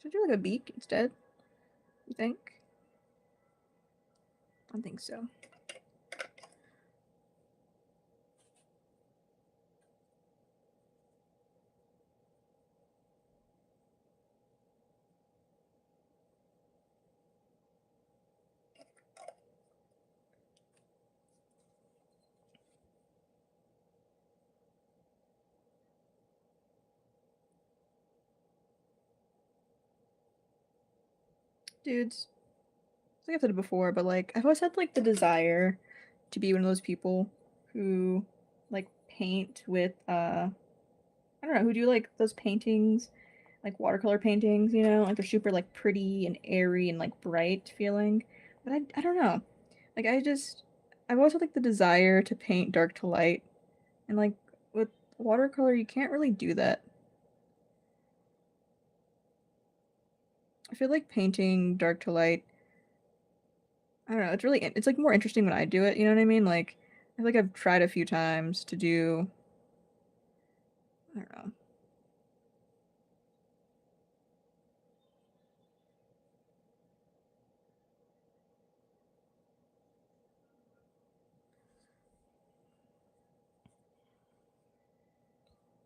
Should I do like a beak instead? You think? I think so. Dudes, I think I've said it before, but like I've always had like the desire to be one of those people who like paint with I don't know, who do like those paintings, like watercolor paintings, you know, like they're super like pretty and airy and like bright feeling. But I don't know. Like I've always had like the desire to paint dark to light. And like with watercolor you can't really do that. I feel like painting dark to light, I don't know, it's like more interesting when I do it, you know what I mean? Like I feel like I've tried a few times to do I don't know.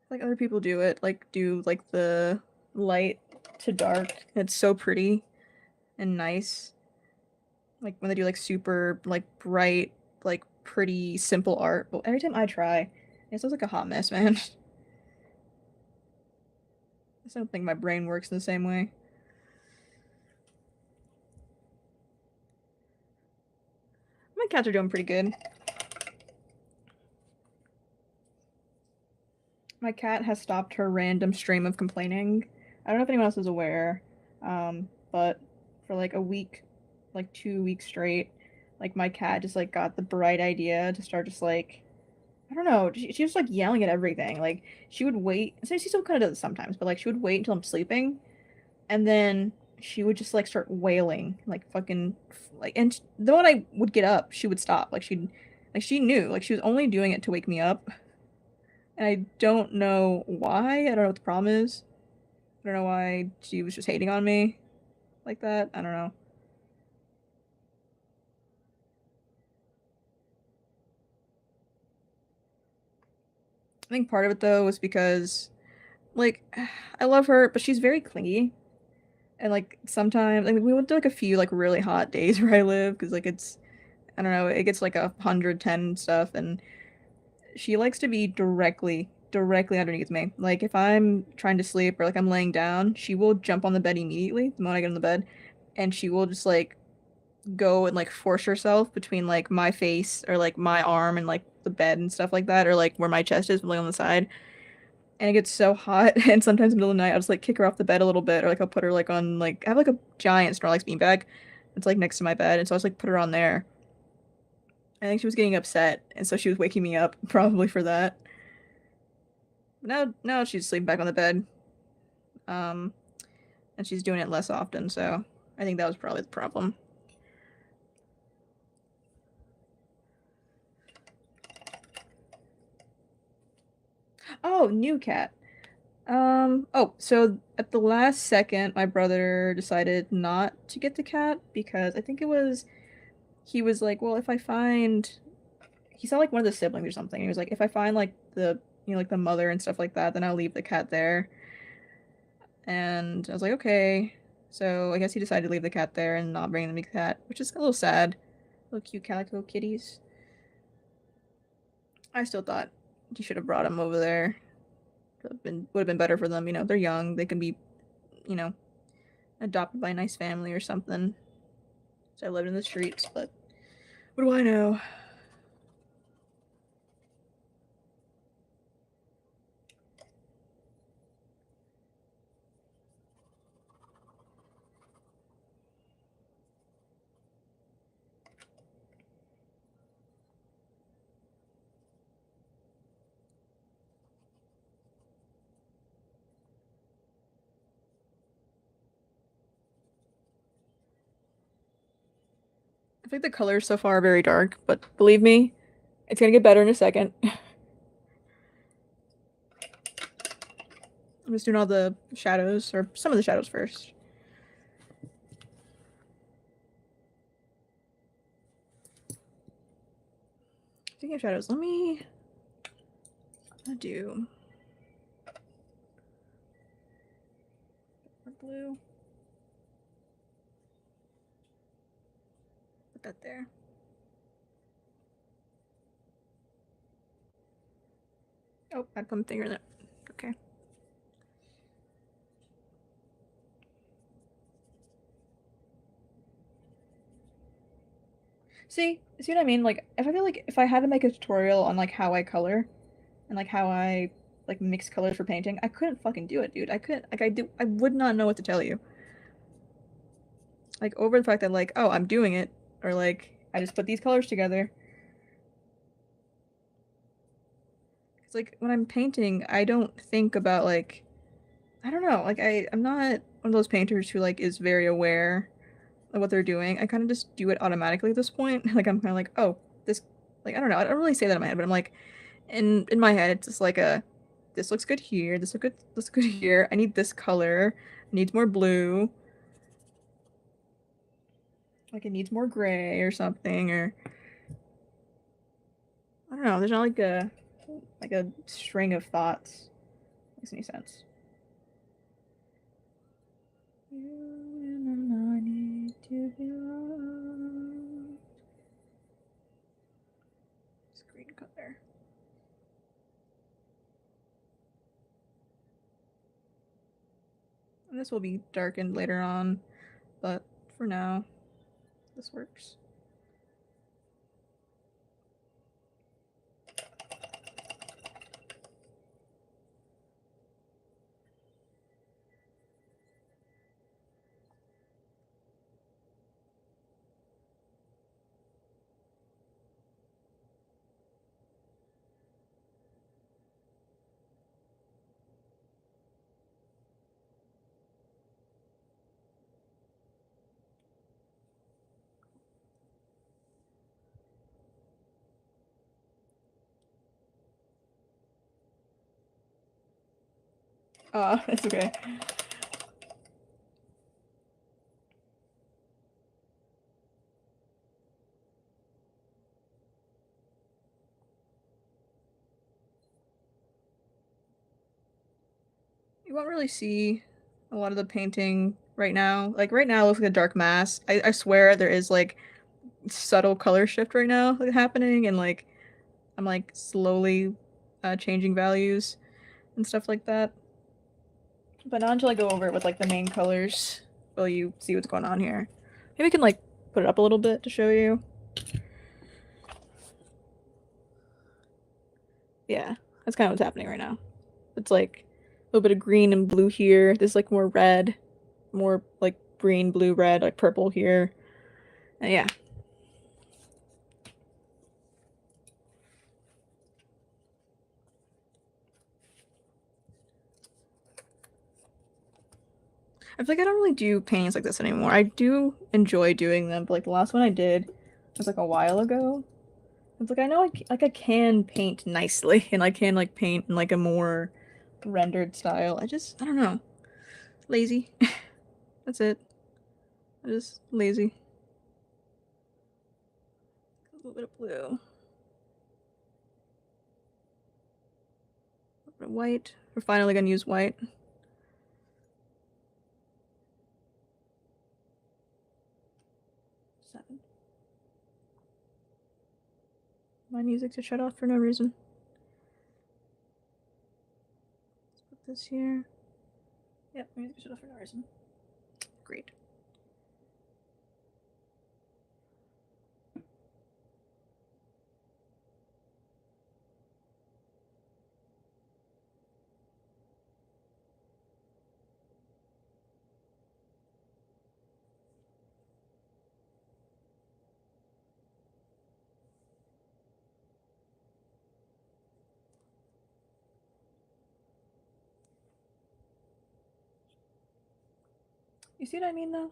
Like other people do it, like do like the light to dark. It's so pretty and nice. Like when they do like super like bright, like pretty simple art. But every time I try, it sounds like a hot mess, man. I don't think my brain works in the same way. My cats are doing pretty good. My cat has stopped her random stream of complaining. I don't know if anyone else is aware, but for like a week, like 2 weeks straight, like my cat just like got the bright idea to start just like I don't know. She was like yelling at everything. Like she would wait. So she still kind of does it sometimes, but like she would wait until I'm sleeping, and then she would just like start wailing, like fucking, like. And the moment I would get up, she would stop. Like she knew, like she was only doing it to wake me up, and I don't know why. I don't know what the problem is. I don't know why she was just hating on me like that. I don't know. I think part of it though was because like I love her, but she's very clingy. And like sometimes, like we went to like a few like really hot days where I live because like it's I don't know, it gets like 110 and stuff, and she likes to be directly underneath me. Like if I'm trying to sleep or like I'm laying down, she will jump on the bed immediately the moment I get on the bed, and she will just like go and like force herself between like my face or like my arm and like the bed and stuff like that, or like where my chest is, like on the side, and it gets so hot and sometimes in the middle of the night I'll just like kick her off the bed a little bit or like I'll put her like on like I have like a giant Snorlax beanbag that's like next to my bed, and so I just like put her on there I think she was getting upset, and so she was waking me up, probably for that. But now she's sleeping back on the bed. Um, and she's doing it less often, so I think that was probably the problem. Oh, new cat. Oh, so at the last second, my brother decided not to get the cat because I think he was like, well, if I find, he saw like one of the siblings or something. He was like, if I find like like the mother and stuff like that, then I'll leave the cat there. And I was like, okay. So I guess he decided to leave the cat there and not bring the cat, which is a little sad. Little cute calico kitties. I still thought he should have brought him over there. Would have been better for them. They're young. They can be, you know, adopted by a nice family or something. So I lived in the streets, but what do I know? I think the colors so far are very dark, but believe me, it's gonna get better in a second. I'm just doing all the shadows, or some of the shadows first. Speaking of shadows, I'm gonna do blue. Put that there. Oh, I put my finger in it. Okay. See what I mean? Like, if I feel like if I had to make a tutorial on like how I color and like how I like mix colors for painting, I couldn't fucking do it, dude. I couldn't like I would not know what to tell you. Like over the fact that like, oh, I'm doing it, or like I just put these colors together. It's like when I'm painting, I don't think about like I don't know, like I'm not one of those painters who like is very aware of what they're doing. I kind of just do it automatically at this point. Like I'm kind of like, oh, this like I don't know. I don't really say that in my head, but I'm like in my head it's just like a this looks good here, this looks good here. I need this color. It needs more blue. Like it needs more gray or something or I don't know. There's not like a string of thoughts. Makes any sense. Screen color. And this will be darkened later on, but for now, this works. It's okay. You won't really see a lot of the painting right now. Like right now, it looks like a dark mass. I swear there is like subtle color shift right now like, happening, and like I'm like slowly changing values and stuff like that. But not until I go over it with like the main colors will you see what's going on here. Maybe I can like put it up a little bit to show you. Yeah, that's kind of what's happening right now. It's like a little bit of green and blue here. There's like more red, more like green, blue, red, like purple here. And yeah. I feel like I don't really do paintings like this anymore. I do enjoy doing them, but like the last one I did was like a while ago. It's like I know I can paint nicely and I can like paint in like a more rendered style. I don't know. Lazy. That's it. I'm just lazy. A little bit of blue. A little bit of white. We're finally gonna use white. 7. My music to shut off for no reason. Let's put this here. Yep, music to shut off for no reason. Great. You see what I mean though?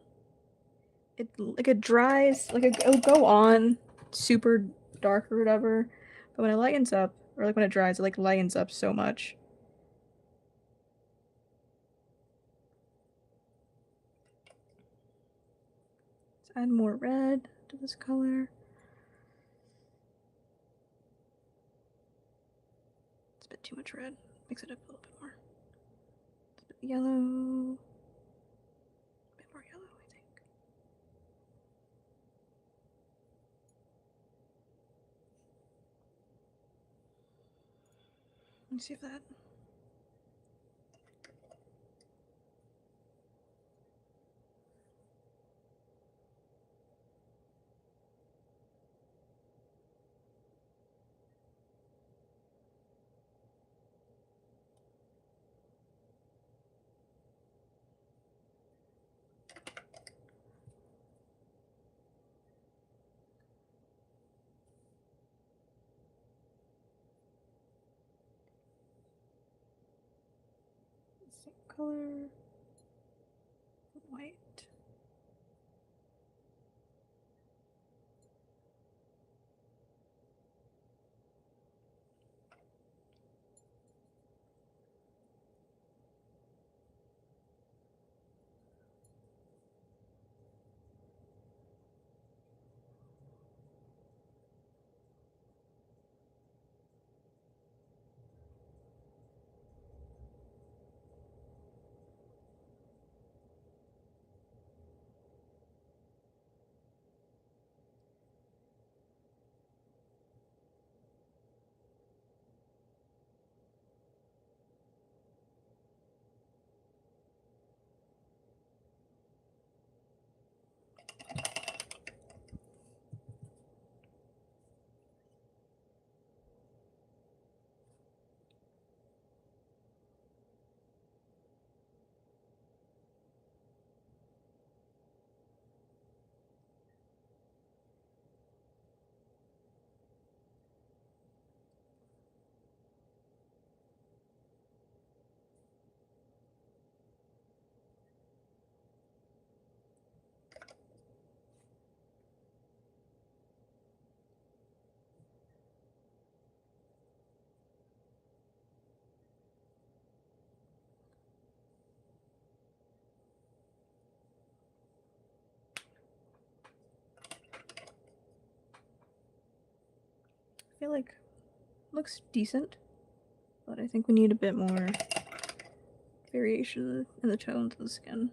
It dries, like it'll go on super dark or whatever, but when it lightens up, or like when it dries, it like lightens up so much. Let's add more red to this color. It's a bit too much red. Mix it up a little bit more. It's a bit yellow. A bit more yellow, I think. Let me see if that. Same color. White. I feel like looks decent, but I think we need a bit more variation in the tones of the skin.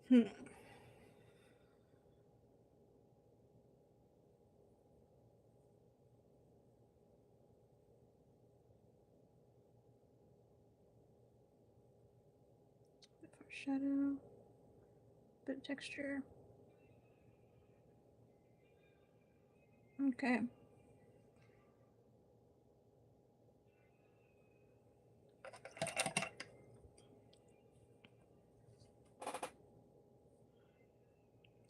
Hmm. shadow, bit of texture. Okay.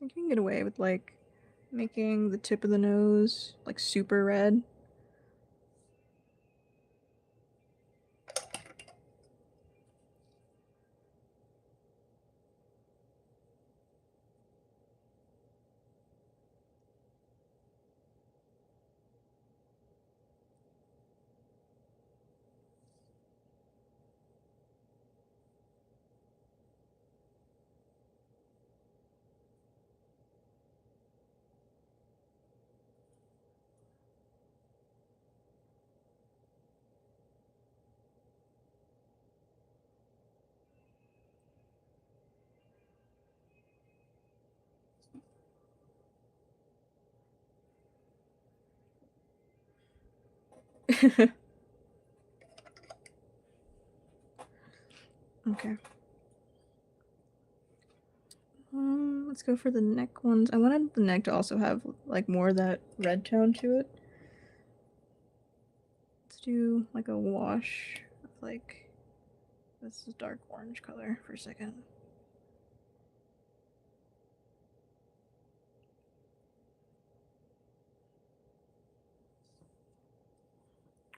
You can get away with like making the tip of the nose like super red. Okay. Let's go for the neck ones. I wanted the neck to also have like more of that red tone to it. Let's do like a wash of like this is dark orange color for a second.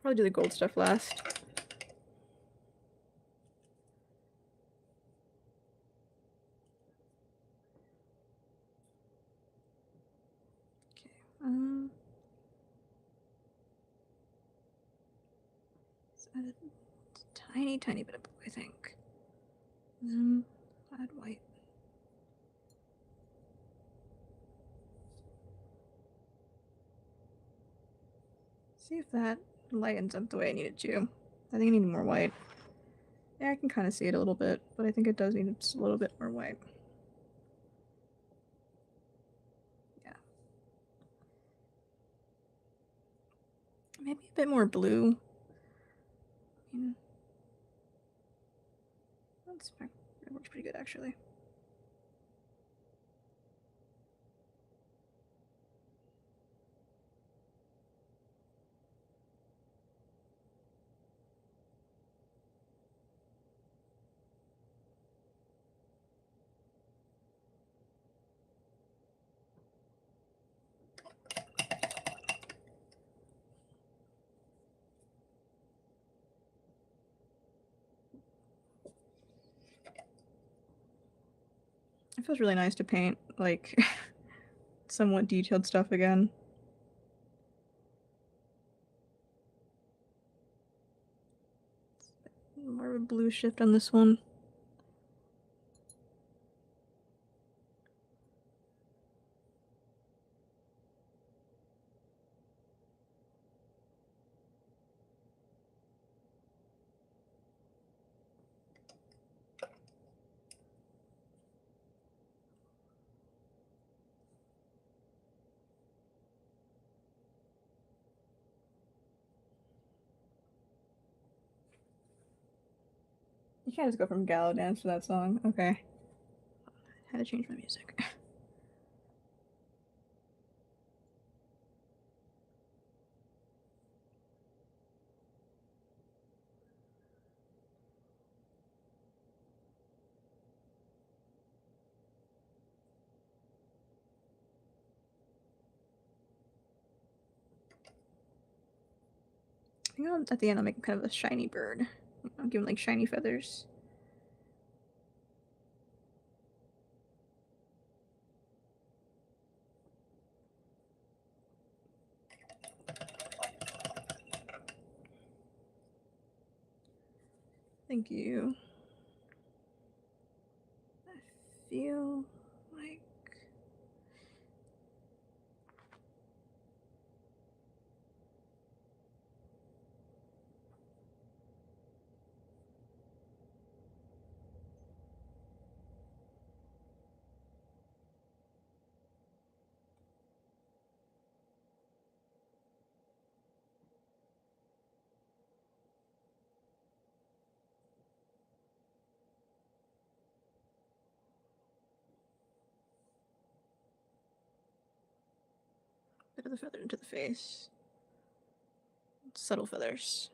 Probably do the gold stuff last. Okay. Let's add a tiny bit of blue, I think. Add white. See if that lightens up the way I need it to. I think I need more white. Yeah, I can kind of see it a little bit, but I think it does need just a little bit more white. Yeah. Maybe a bit more blue. That works pretty good, actually. It feels really nice to paint, like, somewhat detailed stuff again. More of a blue shift on this one. You can't just go from Gallo Dance to that song. Okay. Had to change my music. I think at the end I'll make him kind of a shiny bird. I'll give him like shiny feathers. Thank you. I feel like Bit of the feather into the face. Subtle feathers.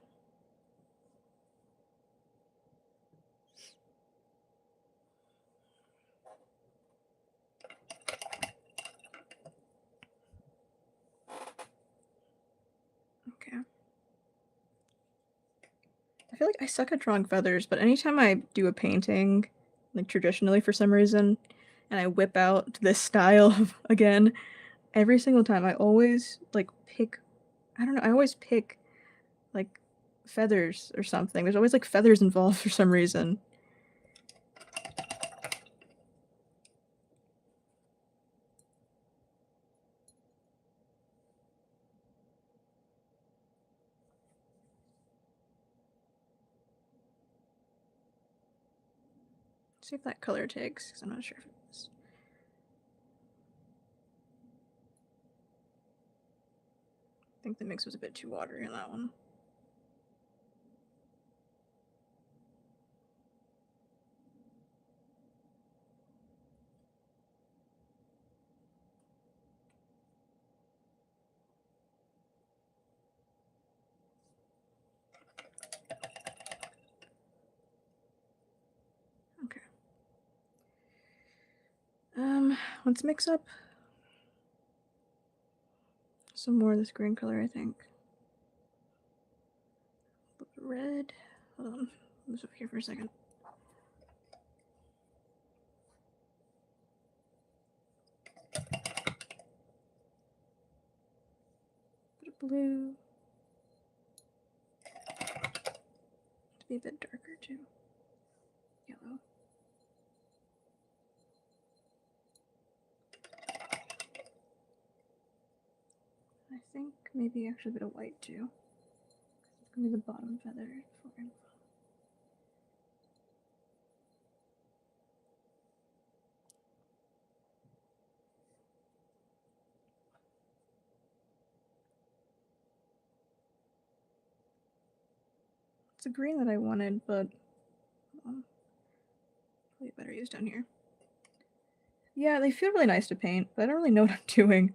Okay. I feel like I suck at drawing feathers, but anytime I do a painting, like traditionally for some reason, and I whip out this style again, every single time I always like pick, I don't know, I always pick like feathers or something. There's always like feathers involved for some reason. See if that color takes, because I'm not sure if it is. I think the mix was a bit too watery on that one. Okay. Let's mix up some more of this green color, I think. A little bit red. Hold on. Move over here for a second. Bit of blue. To be a bit darker too. Yellow. I think maybe actually a bit of white too. It's gonna be the bottom feather. It's a green that I wanted, but probably better use down here. Yeah, they feel really nice to paint, but I don't really know what I'm doing.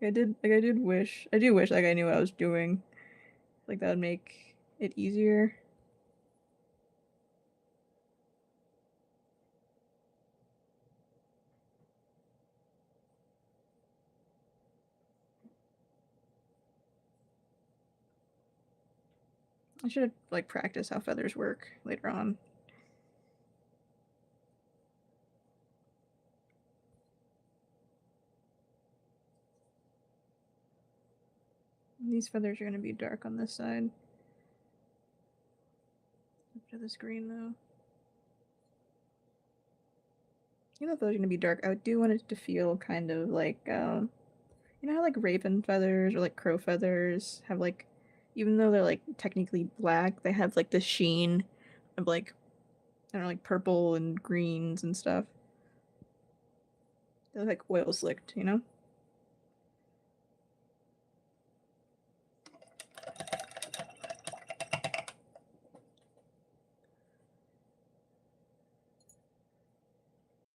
I do wish like I knew what I was doing. Like that would make it easier. I should like practice how feathers work later on. These feathers are gonna be dark on this side. After this green though. Even though those are gonna be dark, I do want it to feel kind of like you know how like raven feathers or like crow feathers have like, even though they're like technically black, they have like the sheen of like, I don't know, like purple and greens and stuff. They're like oil slicked, you know?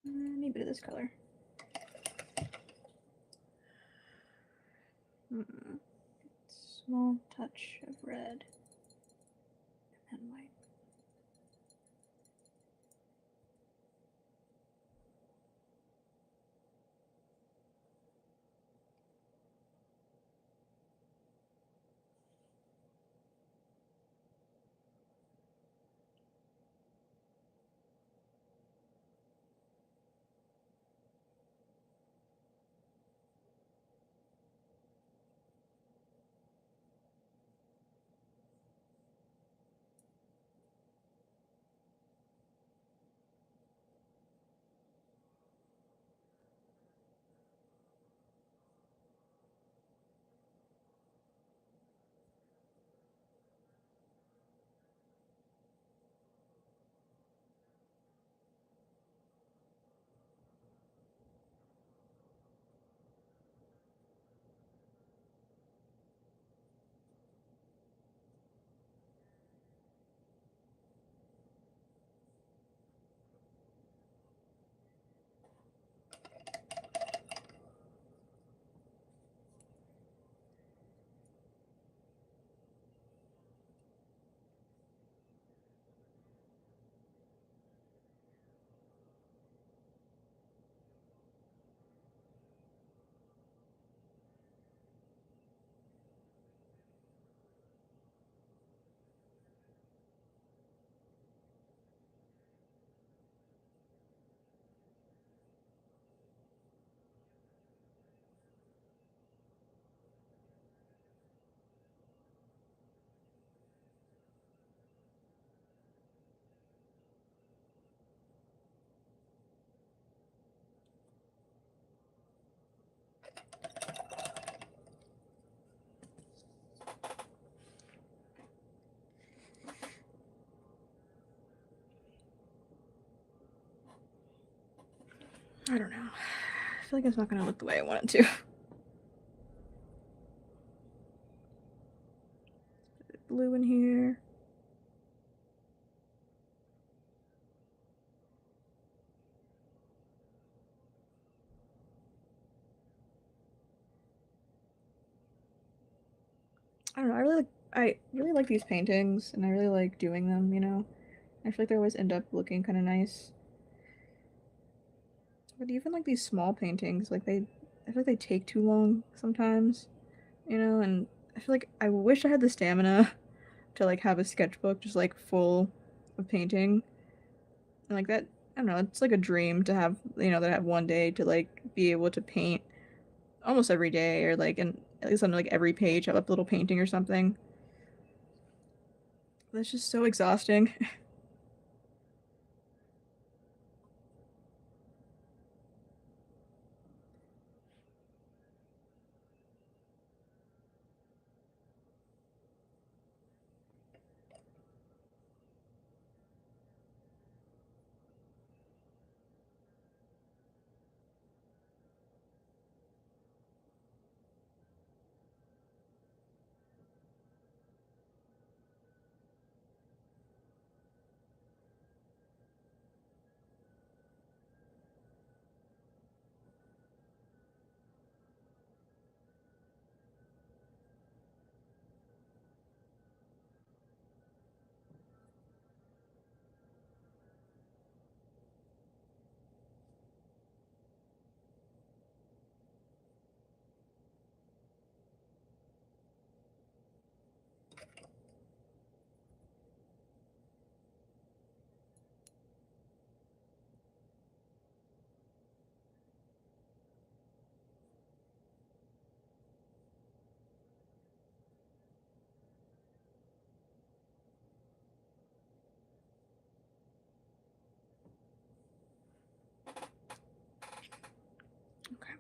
I need a bit of this color. Small touch of red and white. I don't know. I feel like it's not gonna look the way I want it to. Blue in here. I don't know. I really like these paintings, and I really like doing them. You know, I feel like they always end up looking kind of nice. But even like these small paintings, I feel like they take too long sometimes. You know, and I feel like I wish I had the stamina to like have a sketchbook just like full of painting, and like that. I don't know. It's like a dream to have. You know, that I have one day to like be able to paint almost every day, or like and at least on like every page have a little painting or something. That's just so exhausting. Okay.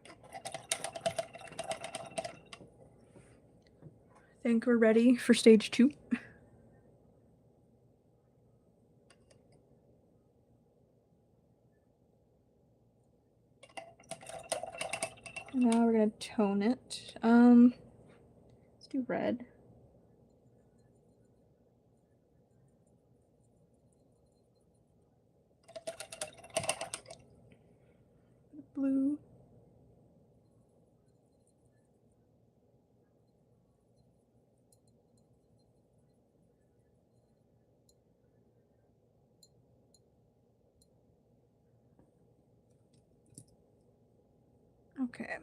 I think we're ready for stage two. Now we're gonna tone it. Let's do red. Blue. Okay.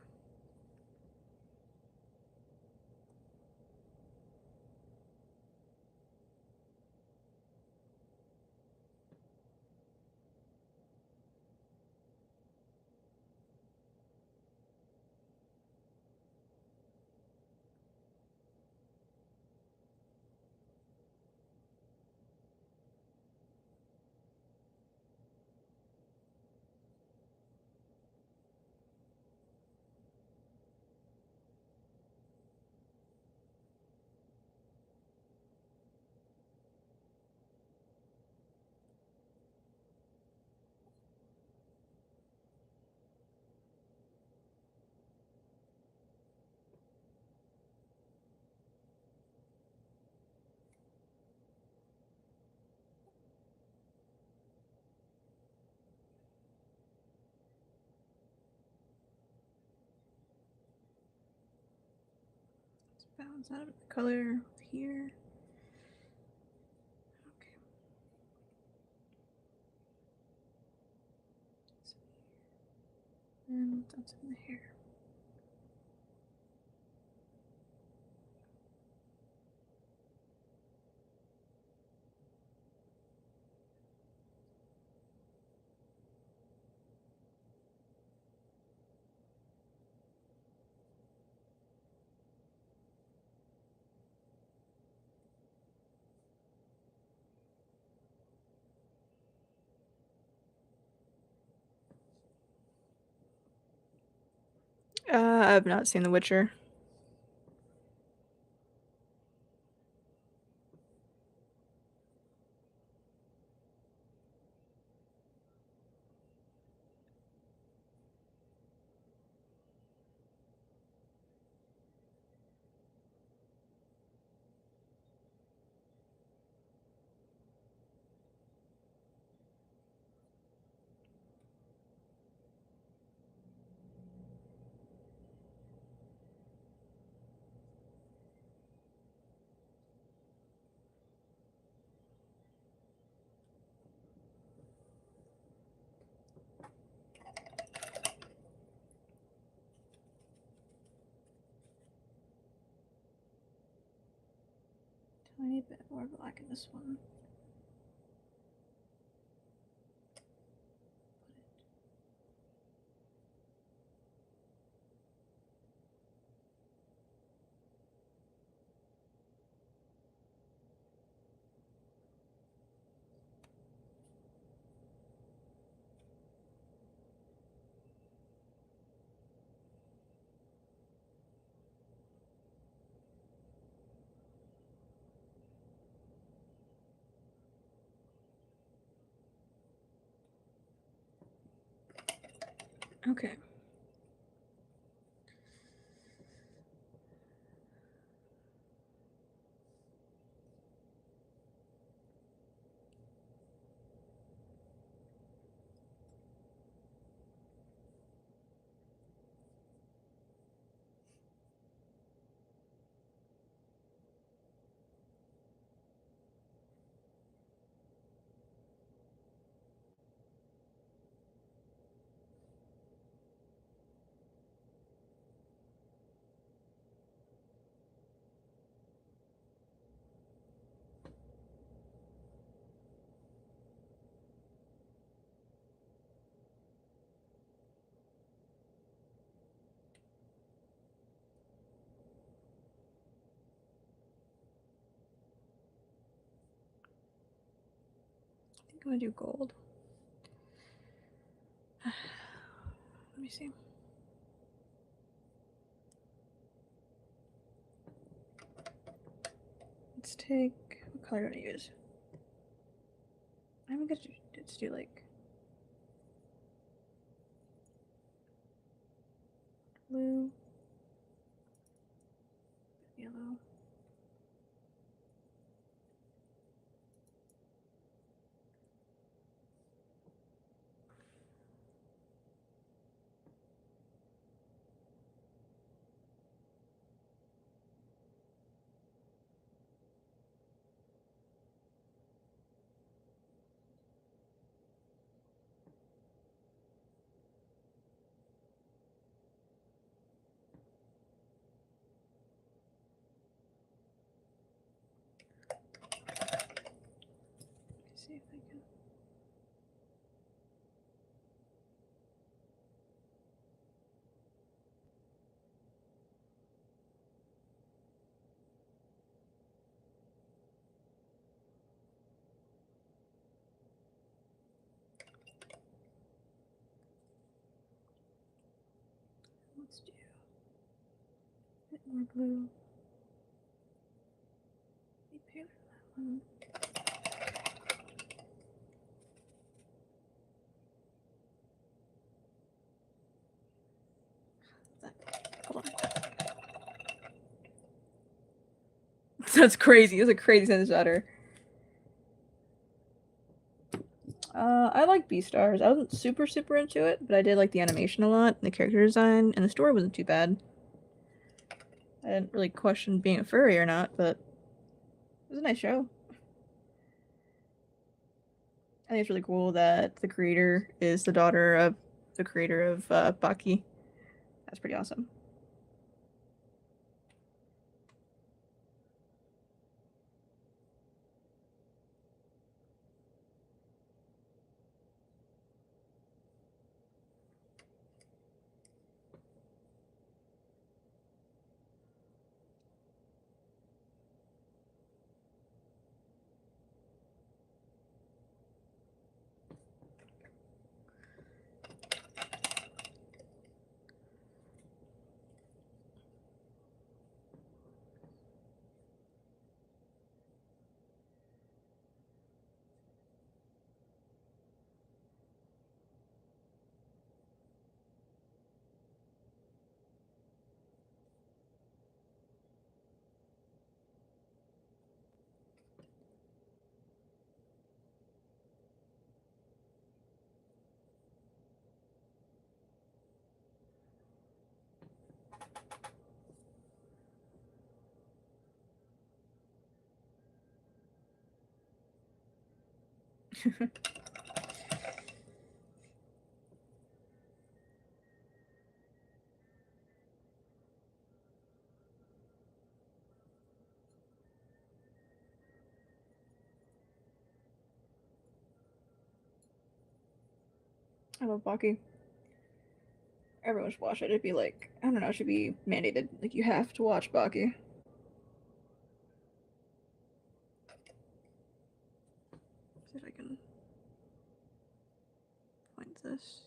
Let's balance out the color here. Okay. And that's in the hair. I've not seen The Witcher. more black in this one. Okay. I think I'm gonna do gold. Let me see. Let's take, what color do I want to use? I'm gonna just do like blue, yellow. See if I can. Let's do a bit more blue. Be paler than that one. Hold on. That's crazy. That's a crazy sense stutter. I like Beastars. I wasn't super into it, but I did like the animation a lot, and the character design, and the story wasn't too bad. I didn't really question being a furry or not, but it was a nice show. I think it's really cool that the creator is the daughter of the creator of Baki. That's pretty awesome. I love Baki. Everyone should watch it. It'd be like, I don't know, it should be mandated. Like, you have to watch Baki. See if I can find this.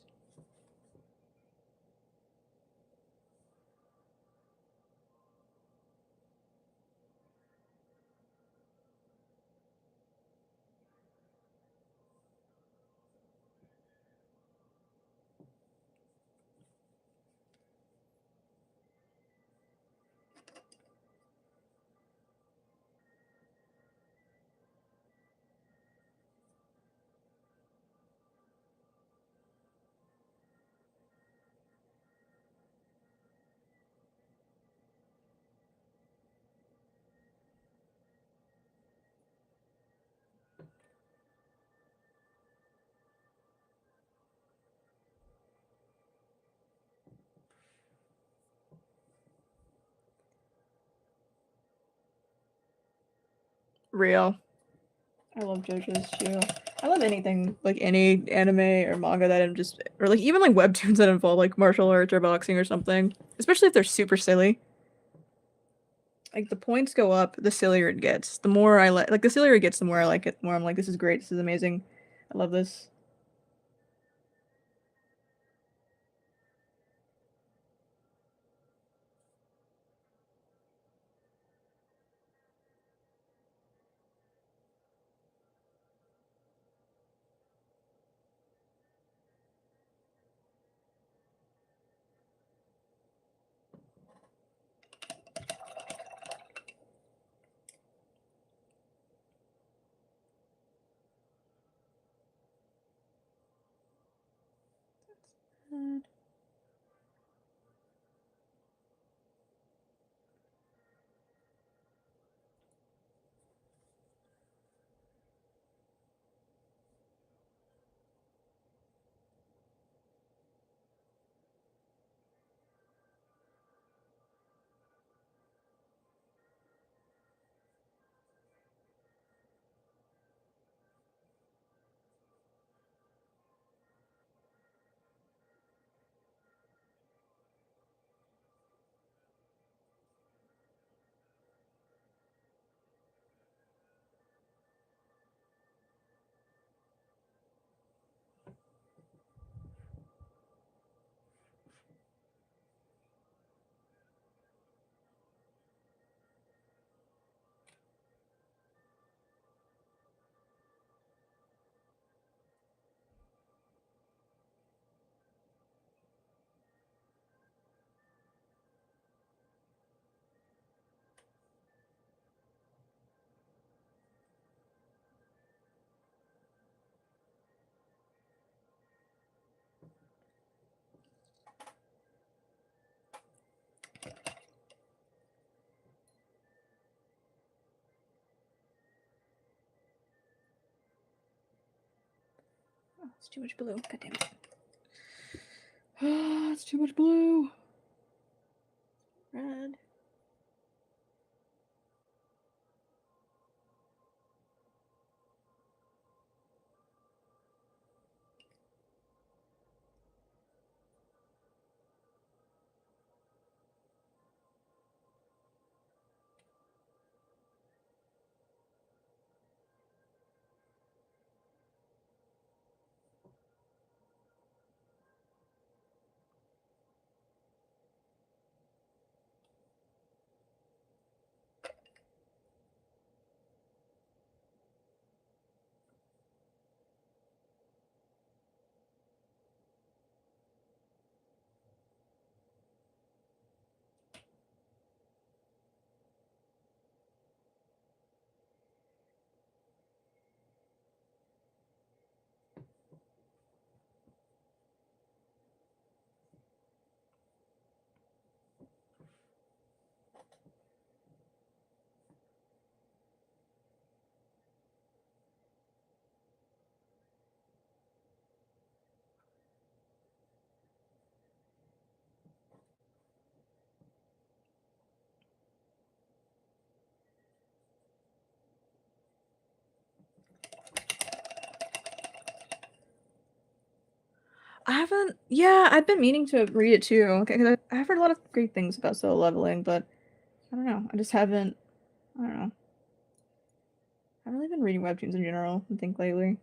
Real. I love JoJo's too. I love anything, like any anime or manga that I'm just, or like even like webtoons that involve like martial arts or boxing or something. Especially if they're super silly. Like the points go up, the sillier it gets. The more I like the sillier it gets, the more I like it. The more I'm like, this is great. This is amazing. I love this. Oh, it's too much blue. God damn it. It's too much blue. Red. I haven't. Yeah, I've been meaning to read it too. Okay, 'cause I've heard a lot of great things about Solo Leveling, but I don't know. I just haven't. I don't know. I've really been reading webtoons in general, I think, lately.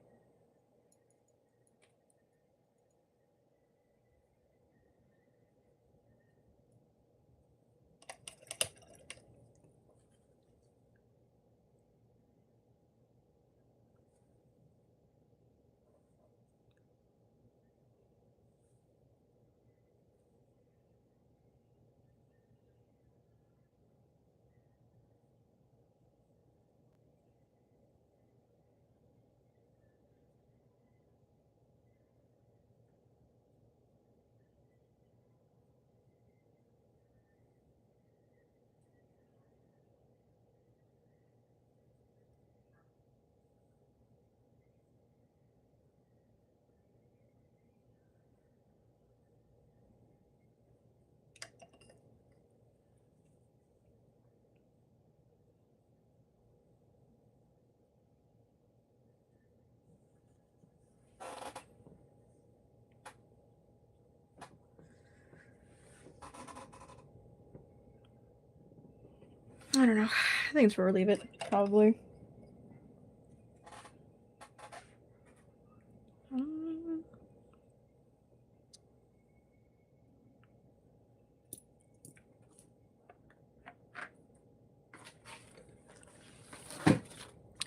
I don't know. I think it's where we leave it, probably.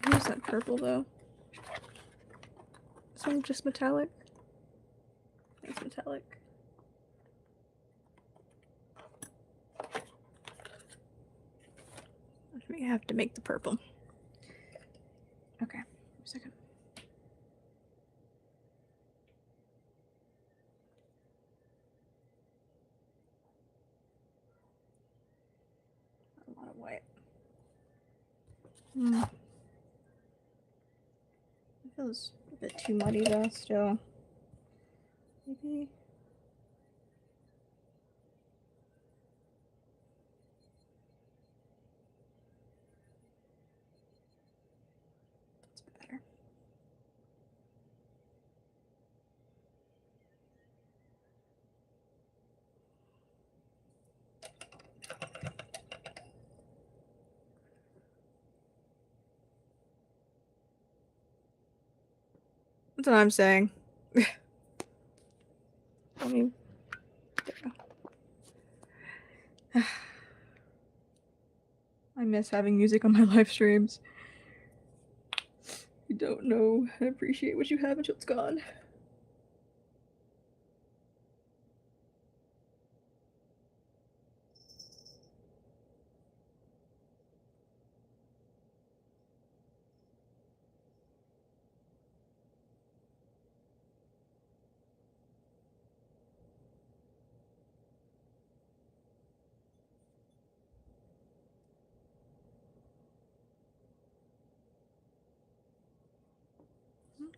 Where's that purple though? Is one just metallic? It's metallic. We have to make the purple. Okay, a second. A lot of white. It feels a bit too muddy though, still. Maybe. That's better. That's what I'm saying. I mean, I miss having music on my live streams. You don't know how to appreciate what you have until it's gone.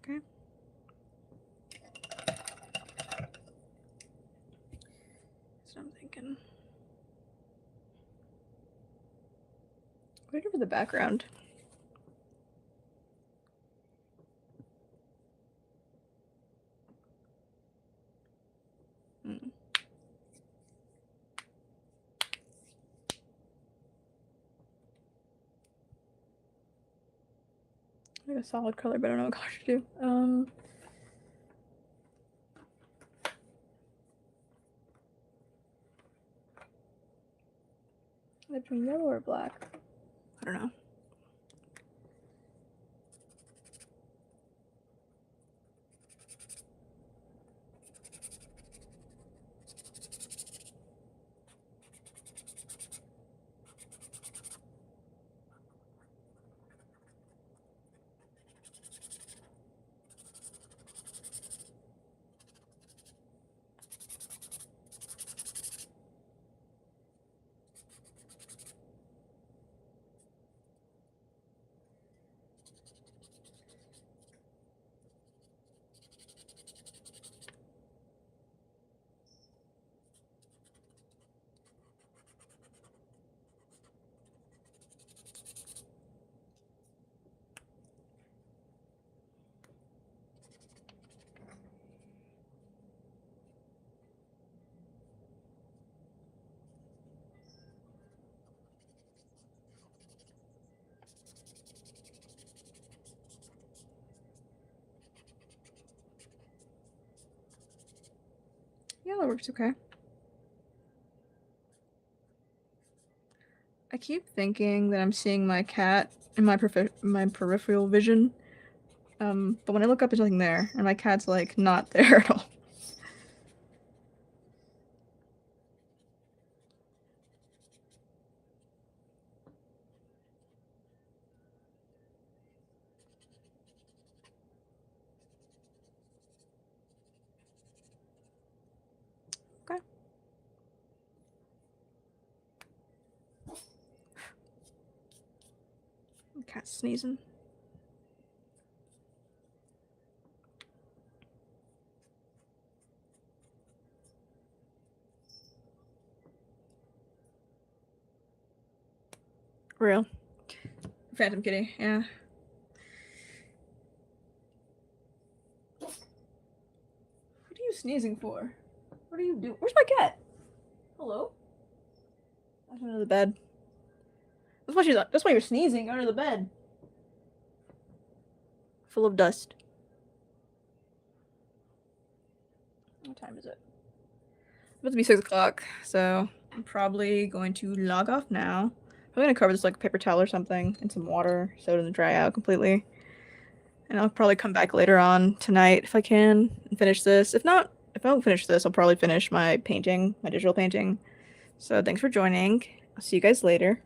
Okay. So I'm thinking. Wait over the background. Like a solid color, but I don't know what color to do. Between yellow or black? I don't know. Yeah, that works okay. I keep thinking that I'm seeing my cat in my peripheral vision, but when I look up, there's nothing there, and my cat's like not there at all. Okay. Cat's sneezing. Real. Phantom kitty, yeah. What are you sneezing for? What are you doing? Where's my cat? Hello? That's under the bed. That's why you're sneezing under the bed. Full of dust. What time is it? It's about to be 6 o'clock, so I'm probably going to log off now. I'm gonna cover this like a paper towel or something and some water so it doesn't dry out completely. And I'll probably come back later on tonight if I can and finish this. If not, if I don't finish this, I'll probably finish my painting, my digital painting. So thanks for joining. I'll see you guys later.